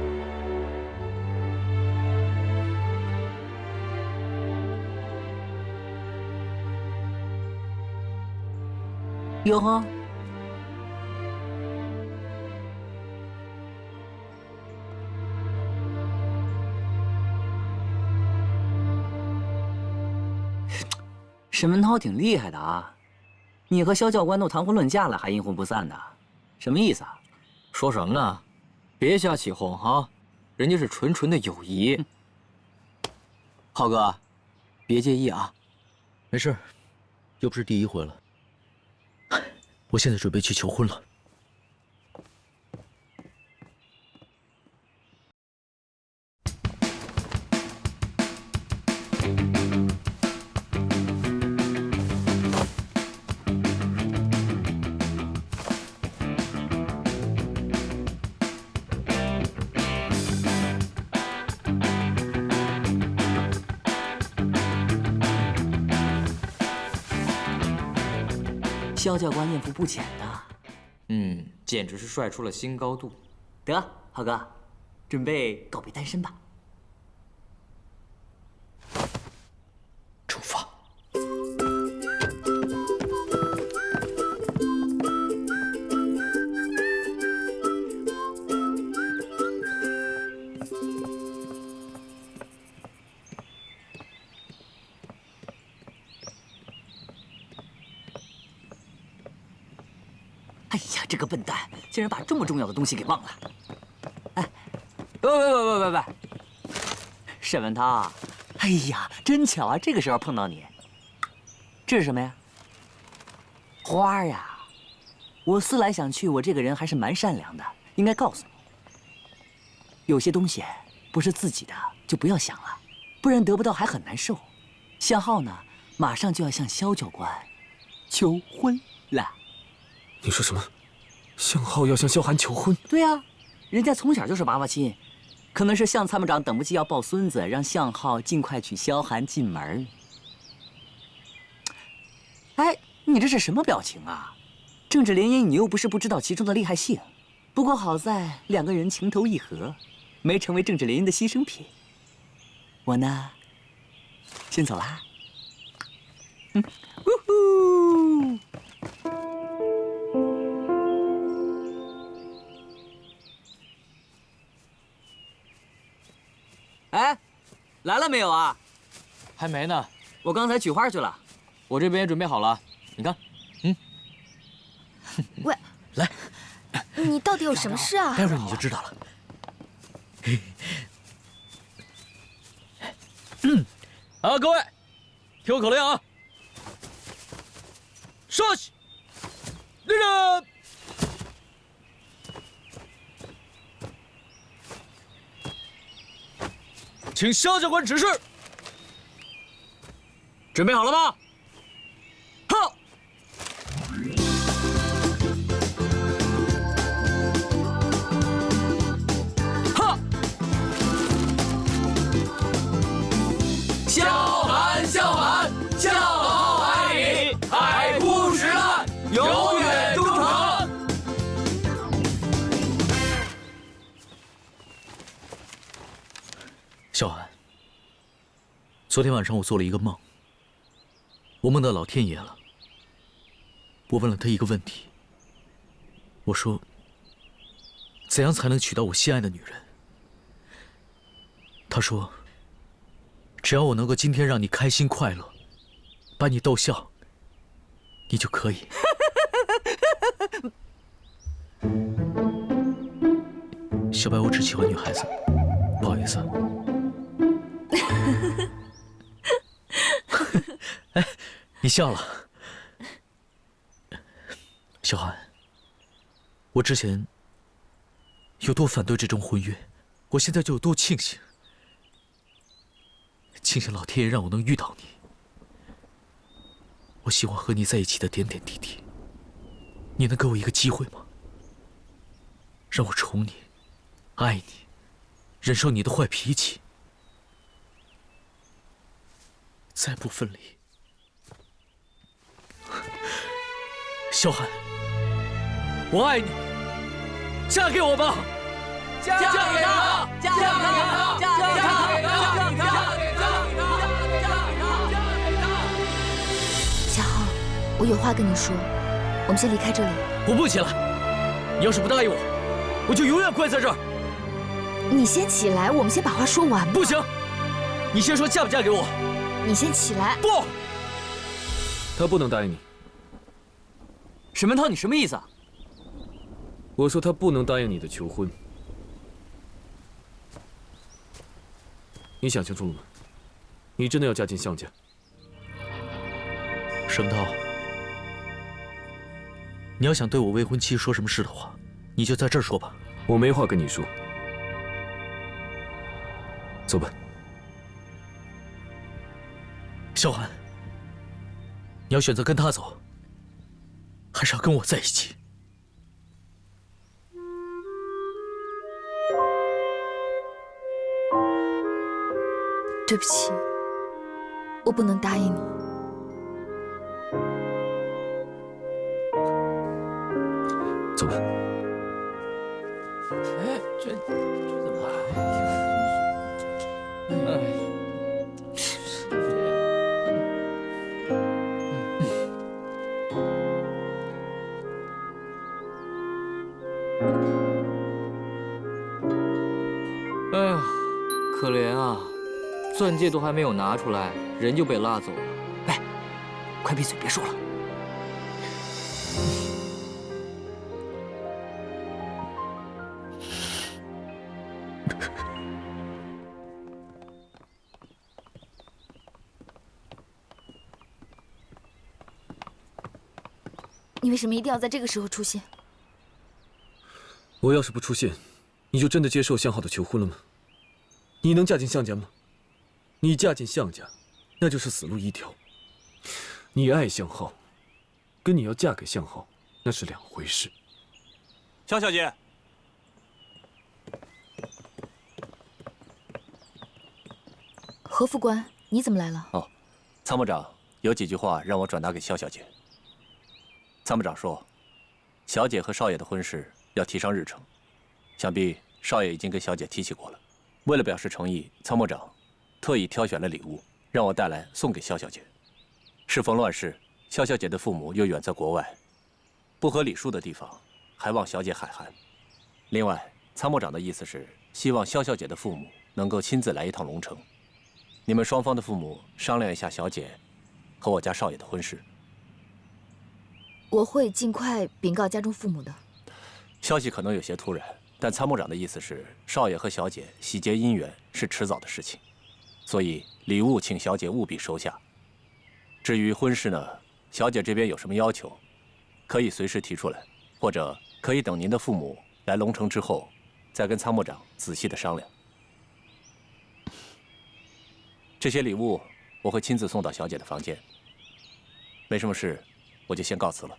哟呵，沈文涛挺厉害的啊！你和肖教官都谈婚论嫁了，还阴魂不散的，什么意思啊？说什么呢？别瞎起哄啊！人家是纯纯的友谊。浩哥，别介意啊。没事，又不是第一回了。我现在准备去求婚了。萧教官艳福不浅的。简直是帅出了新高度。得，浩哥，准备告别单身吧。出发。哎呀，这个笨蛋竟然把这么重要的东西给忘了！哎，喂，沈文涛，哎呀，真巧啊，这个时候碰到你。这是什么呀？花呀！我思来想去，我这个人还是蛮善良的，应该告诉你，有些东西不是自己的就不要想了，不然得不到还很难受。向浩呢，马上就要向萧教官求婚了。你说什么？向浩要向萧寒求婚？对啊，人家从小就是娃娃亲，可能是向参谋长等不及要抱孙子，让向浩尽快娶萧寒进门。哎，你这是什么表情啊？政治联姻你又不是不知道其中的厉害性，不过好在两个人情投意合，没成为政治联姻的牺牲品。我呢，先走啦。呜呼！哎，来了没有啊？还没呢，我刚才取花去了。我这边也准备好了，你看。喂，来，你到底有什么事啊？待会儿你就知道了。好，各位，听我口令啊！上去，立正。请萧教官指示。准备好了吗？好。哈。萧寒，萧寒，萧浩爱你，海枯石烂，永远忠诚。萧寒，昨天晚上我做了一个梦，我梦到老天爷了。我问了他一个问题，我说：怎样才能娶到我心爱的女人？他说：只要我能够今天让你开心快乐，把你逗笑，你就可以。小白，我只喜欢女孩子，不好意思。哎，你笑了。小寒，我之前有多反对这种婚约，我现在就有多庆幸。庆幸老天爷让我能遇到你。我希望和你在一起的点点滴滴，你能给我一个机会吗？让我宠你，爱你，忍受你的坏脾气，再不分离。萧寒，我爱你，嫁给我吧！嫁给他，嫁给他，嫁给他，嫁给他。小浩，我有话跟你说，我们先离开这里。我不起来，你要是不答应我，我就永远关在这儿。你先起来，我们先把话说完吧。不行，你先说嫁不嫁给我。你先起来。不，他不能答应你。沈文涛，你什么意思啊？我说他不能答应你的求婚。你想清楚了吗？你真的要嫁进向家？沈文涛，你要想对我未婚妻说什么事的话，你就在这儿说吧。我没话跟你说。走吧。萧寒，你要选择跟他走，还是要跟我在一起？对不起，我不能答应你。哎，这怎么？哎呀，可怜啊！钻戒都还没有拿出来，人就被拉走了。喂，快闭嘴，别说了。你为什么一定要在这个时候出现？我要是不出现，你就真的接受向浩的求婚了吗？你能嫁进向家吗？你嫁进向家，那就是死路一条。你爱向浩，跟你要嫁给向浩，那是两回事。萧小姐，何副官，你怎么来了？哦，参谋长有几句话让我转达给萧小姐。参谋长说，小姐和少爷的婚事要提上日程，想必少爷已经跟小姐提起过了。为了表示诚意，参谋长特意挑选了礼物，让我带来送给萧小姐。适逢乱世，萧小姐的父母又远在国外，不合礼数的地方，还望小姐海涵。另外，参谋长的意思是希望萧小姐的父母能够亲自来一趟龙城，你们双方的父母商量一下小姐和我家少爷的婚事。我会尽快禀告家中父母的。消息可能有些突然，但参谋长的意思是，少爷和小姐喜结姻缘是迟早的事情，所以礼物请小姐务必收下。至于婚事呢，小姐这边有什么要求，可以随时提出来，或者可以等您的父母来龙城之后，再跟参谋长仔细的商量。这些礼物我会亲自送到小姐的房间。没什么事，我就先告辞了。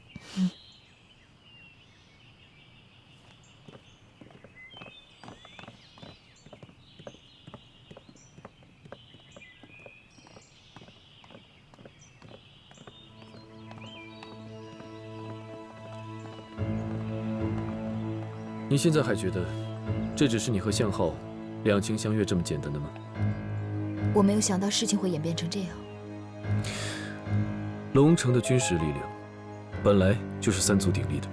你现在还觉得这只是你和向浩两情相悦这么简单的吗？我没有想到事情会演变成这样。龙城的军事力量本来就是三足鼎立的，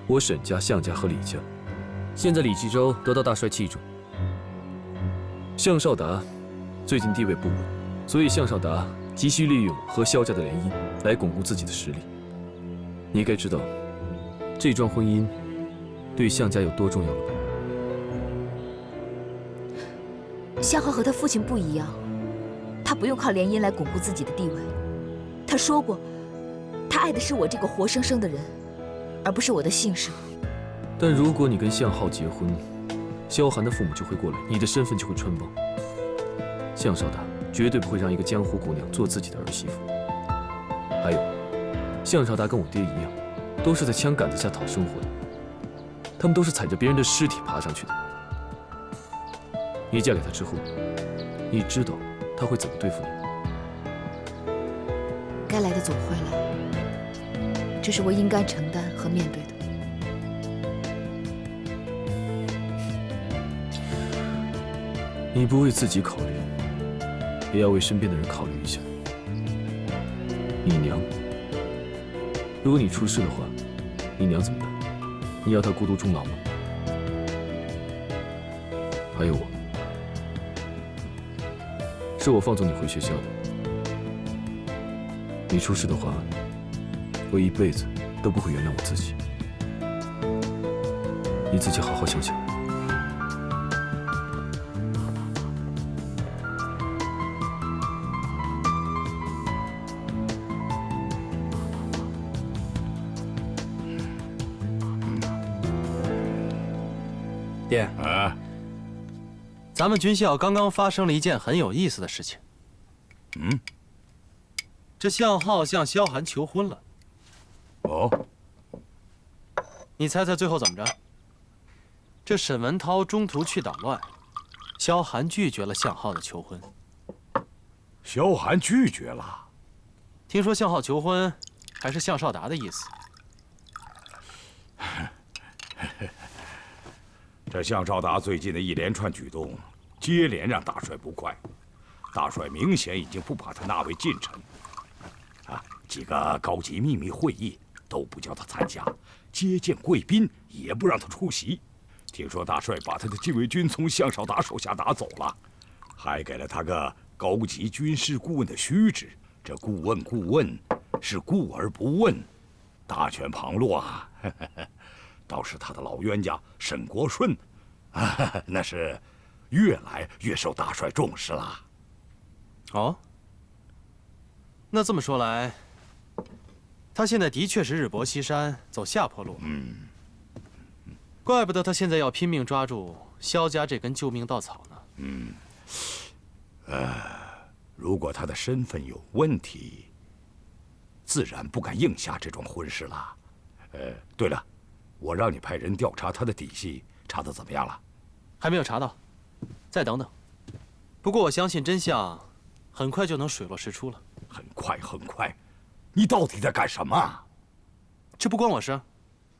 我沈家、向家和李家，现在李继周得到大帅器重，向少达最近地位不稳，所以向少达急需利用和萧家的联姻来巩固自己的实力。你该知道，这桩婚姻对向家有多重要了吧？向浩和他父亲不一样，他不用靠联姻来巩固自己的地位。他说过，他爱的是我这个活生生的人，而不是我的姓氏。但如果你跟向浩结婚，萧寒的父母就会过来，你的身份就会穿帮。向少达绝对不会让一个江湖姑娘做自己的儿媳妇。还有，向少达跟我爹一样，都是在枪杆子下讨生活的，他们都是踩着别人的尸体爬上去的。你嫁给他之后，你知道他会怎么对付你吗？该来的总会来，这是我应该承担和面对的。你不为自己考虑，也要为身边的人考虑一下。你娘，如果你出事的话，你娘怎么办？你要她孤独终老吗？还有我，是我放纵你回学校的。你出事的话，我一辈子都不会原谅我自己。你自己好好想想。爹，啊，咱们军校刚刚发生了一件很有意思的事情。这向浩向萧寒求婚了。哦，你猜猜最后怎么着？这沈文涛中途去捣乱，萧寒拒绝了向浩的求婚。萧寒拒绝了？听说向浩求婚还是向少达的意思。这项少达最近的一连串举动，接连让大帅不快。大帅明显已经不把他纳为近臣。几个高级秘密会议都不叫他参加，接见贵宾也不让他出席。听说大帅把他的禁卫军从项少达手下拿走了，还给了他个高级军事顾问的虚职。这顾问是顾而不问，大权旁落啊。倒是他的老冤家沈国顺，那是越来越受大帅重视了。哦，那这么说来，他现在的确是日薄西山，走下坡路。怪不得他现在要拼命抓住萧家这根救命稻草呢。如果他的身份有问题，自然不敢硬下这桩婚事了。对了，我让你派人调查他的底细，查得怎么样了？还没有查到，再等等。不过我相信真相很快就能水落石出了。很快，你到底在干什么？这不关我事，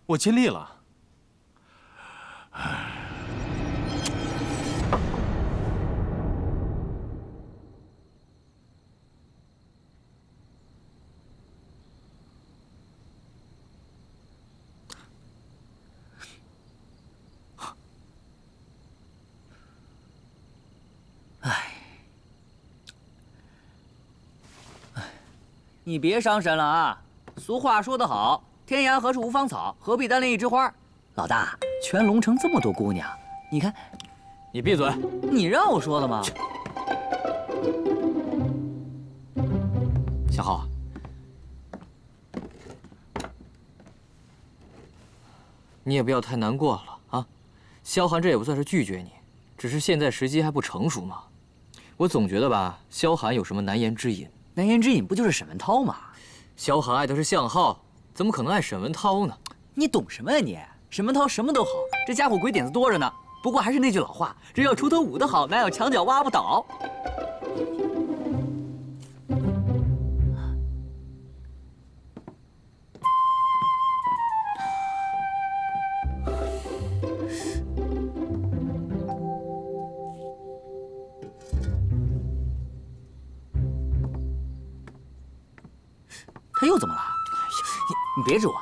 我尽力了。你别伤神了啊！俗话说得好，天涯何处无芳草，何必单恋一枝花？老大，全龙城这么多姑娘，你看，你闭嘴！你让我说的吗？小浩，你也不要太难过了啊。萧寒这也不算是拒绝你，只是现在时机还不成熟嘛。我总觉得吧，萧寒有什么难言之隐。难言之隐不就是沈文涛吗？萧寒爱的是向浩，怎么可能爱沈文涛呢？你懂什么呀你？沈文涛什么都好，这家伙鬼点子多着呢。不过还是那句老话，人要锄头舞得好，哪有墙角挖不倒？他又怎么了？你别指我，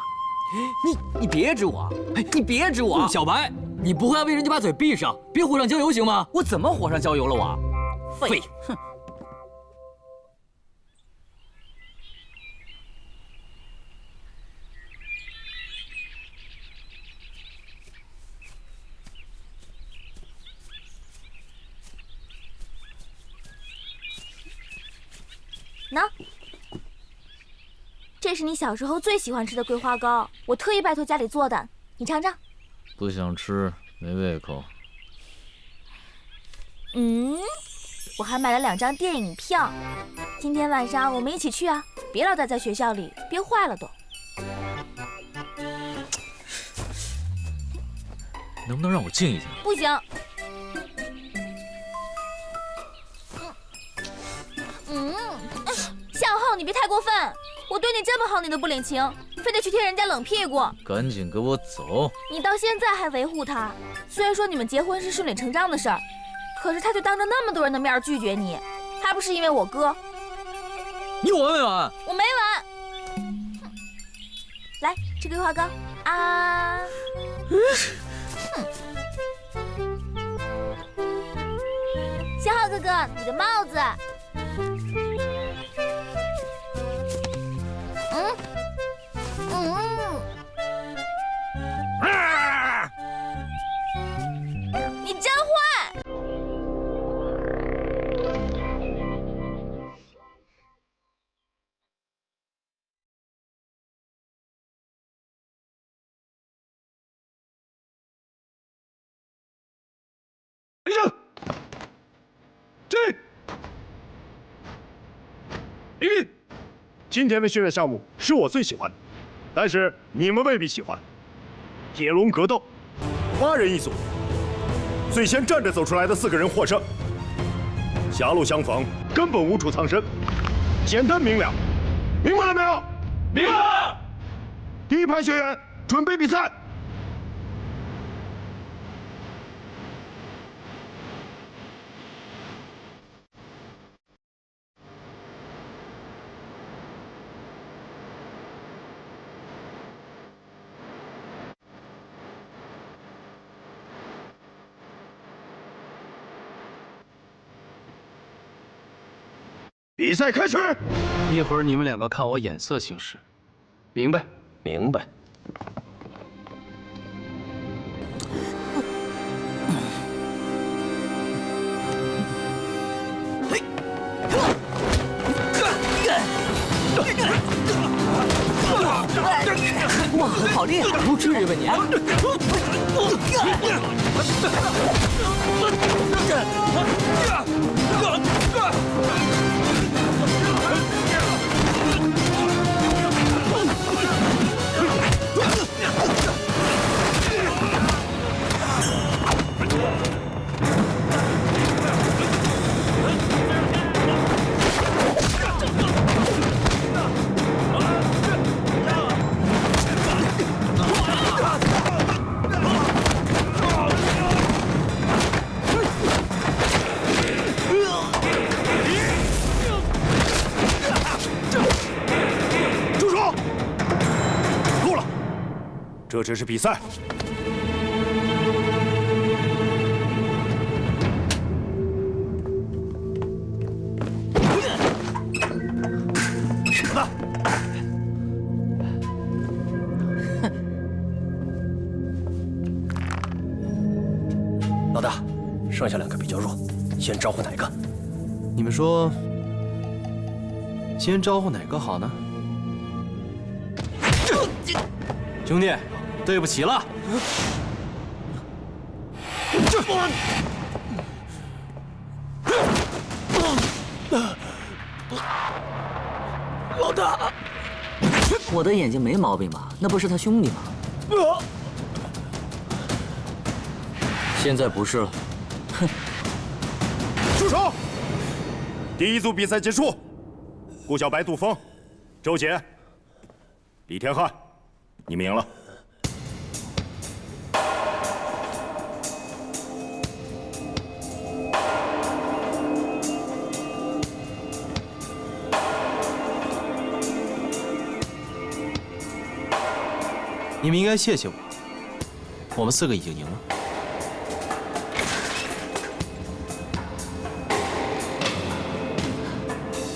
你别指我，你别指我！小白，你不会要逼人家把嘴闭上，别火上浇油行吗？我怎么火上浇油了我？废！哼！喏。这是你小时候最喜欢吃的桂花糕，我特意拜托家里做的，你尝尝。不想吃，没胃口。我还买了2张电影票，今天晚上我们一起去啊！别老待在学校里，憋坏了都。能不能让我静一静？不行。向浩，你别太过分。我对你这么好，你都不领情，非得去贴人家冷屁股。赶紧给我走！你到现在还维护他，虽然说你们结婚是顺理成章的事儿，可是他却当着那么多人的面拒绝你，还不是因为我哥？你完没完？我没完。来吃桂花糕啊！向浩哥哥，你的帽子。你真坏！立正，立。今天的训练项目是我最喜欢的，但是你们未必喜欢。铁笼格斗，8人一组，最先站着走出来的4个人获胜。狭路相逢，根本无处藏身，简单明了，明白了没有？明白了。第1排学员准备比赛。比赛开始。一会儿你们两个看我眼色行事，明白？明白。哇，好厉害！不至于吧你？这只是比赛。什么？老大，剩下两个比较弱，先招呼哪个？你们说，先招呼哪个好呢？兄弟，对不起了。老大，我的眼睛没毛病吧？那不是他兄弟吗？现在不是了。哼！住手！第一组比赛结束，顾小白、杜峰、周杰、李天汉，你们赢了。你们应该谢谢我，我们4个已经赢了。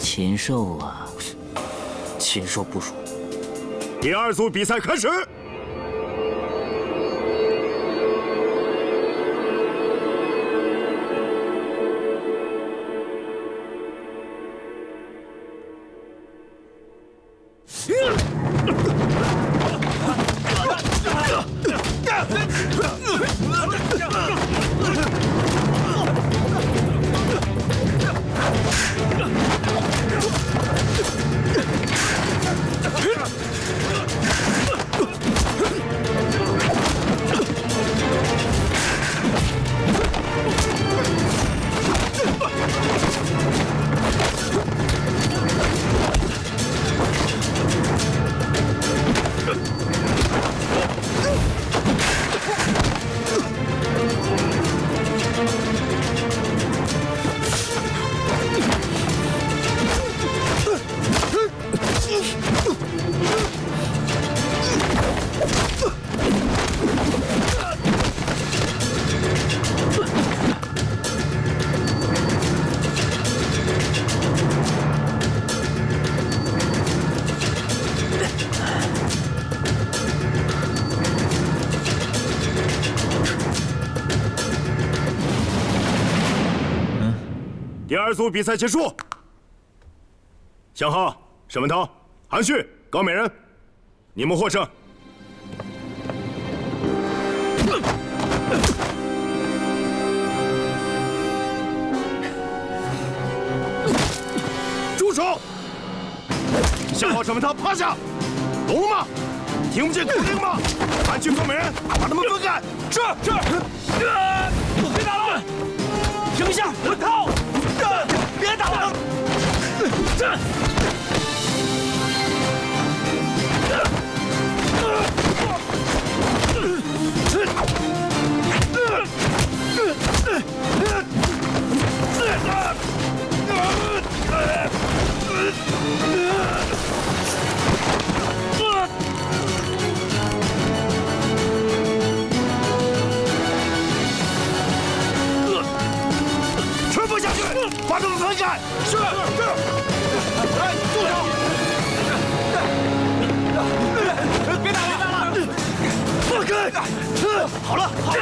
禽兽啊，禽兽不如。第二组比赛开始。第二组比赛结束，向浩、沈文涛、韩旭、高美人，你们获胜。住手！向浩、沈文涛趴下，懂了吗？听不见口令吗？韩旭、高美人，把他们分开。是。别打了，停下，文涛。别打了！吃不下去，把他们分开。是。住手！别打了！放开！好了，好了，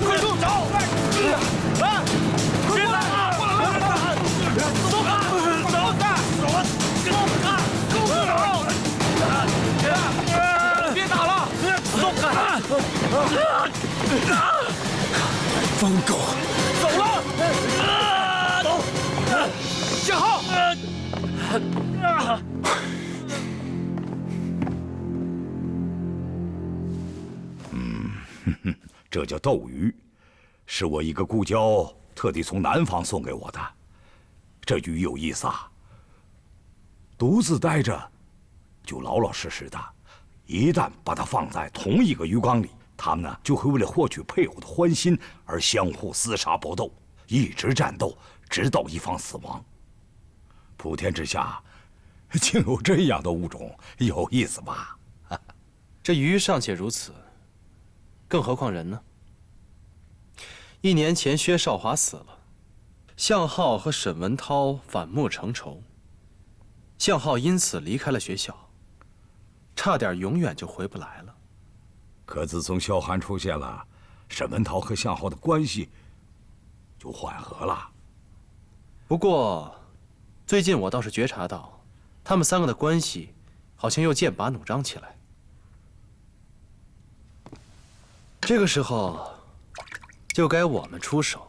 快住手！啊！别打了！松开！松开！别打了！松开！疯狗！走了！走！向浩！这叫斗鱼，是我一个故交特地从南方送给我的。这鱼有意思啊，独自待着就老老实实的，一旦把它放在同一个鱼缸里，它们呢就会为了获取配偶的欢心而相互厮杀搏斗，一直战斗，直到一方死亡。普天之下，竟有这样的物种，有意思吧？这鱼尚且如此，更何况人呢？1年前薛少华死了，向浩和沈文涛反目成仇，向浩因此离开了学校，差点永远就回不来了。可自从萧寒出现了，沈文涛和向浩的关系就缓和了。不过，最近我倒是觉察到，他们3个的关系好像又剑拔弩张起来。这个时候，就该我们出手，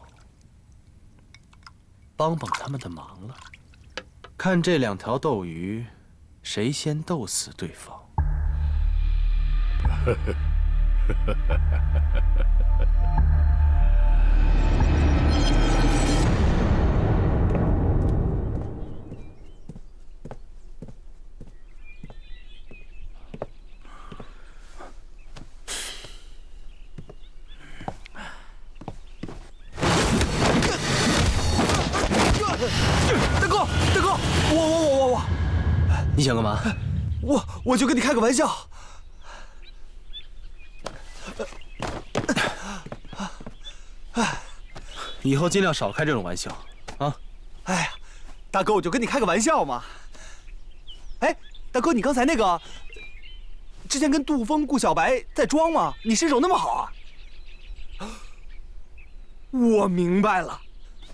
帮帮他们的忙了。看这2条斗鱼，谁先斗死对方。大哥，我，你想干嘛？我就跟你开个玩笑。以后尽量少开这种玩笑，啊！哎呀，大哥，我就跟你开个玩笑嘛。哎，大哥，你刚才那个，之前跟杜峰、顾小白在装吗？你身手那么好啊？我明白了，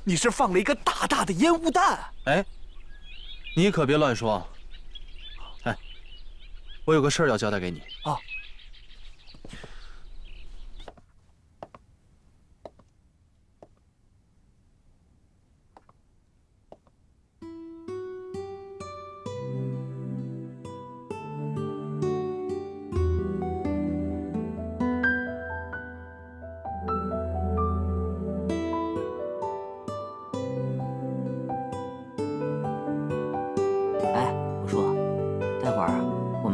你是放了一个大大的烟雾弹。哎，你可别乱说。哎，我有个事儿要交代给你啊。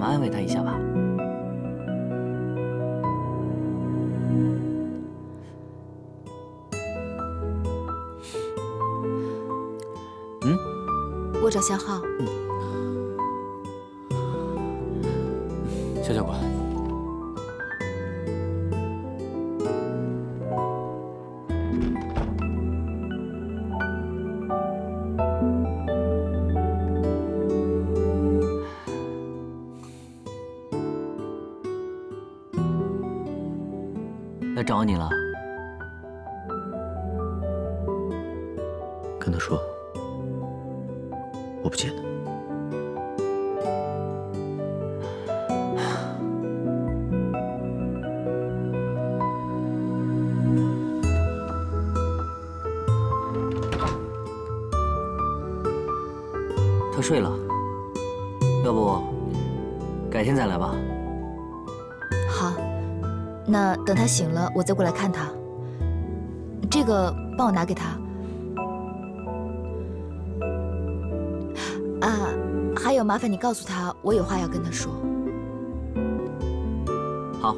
安慰他一下吧。我找向浩。肖教官，来找你了。跟他说，我不见了。他睡了，要不改天再来吧。好，那等他醒了，我再过来看他。这个帮我拿给他。啊，还有麻烦你告诉他，我有话要跟他说。好。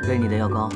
给你的药膏。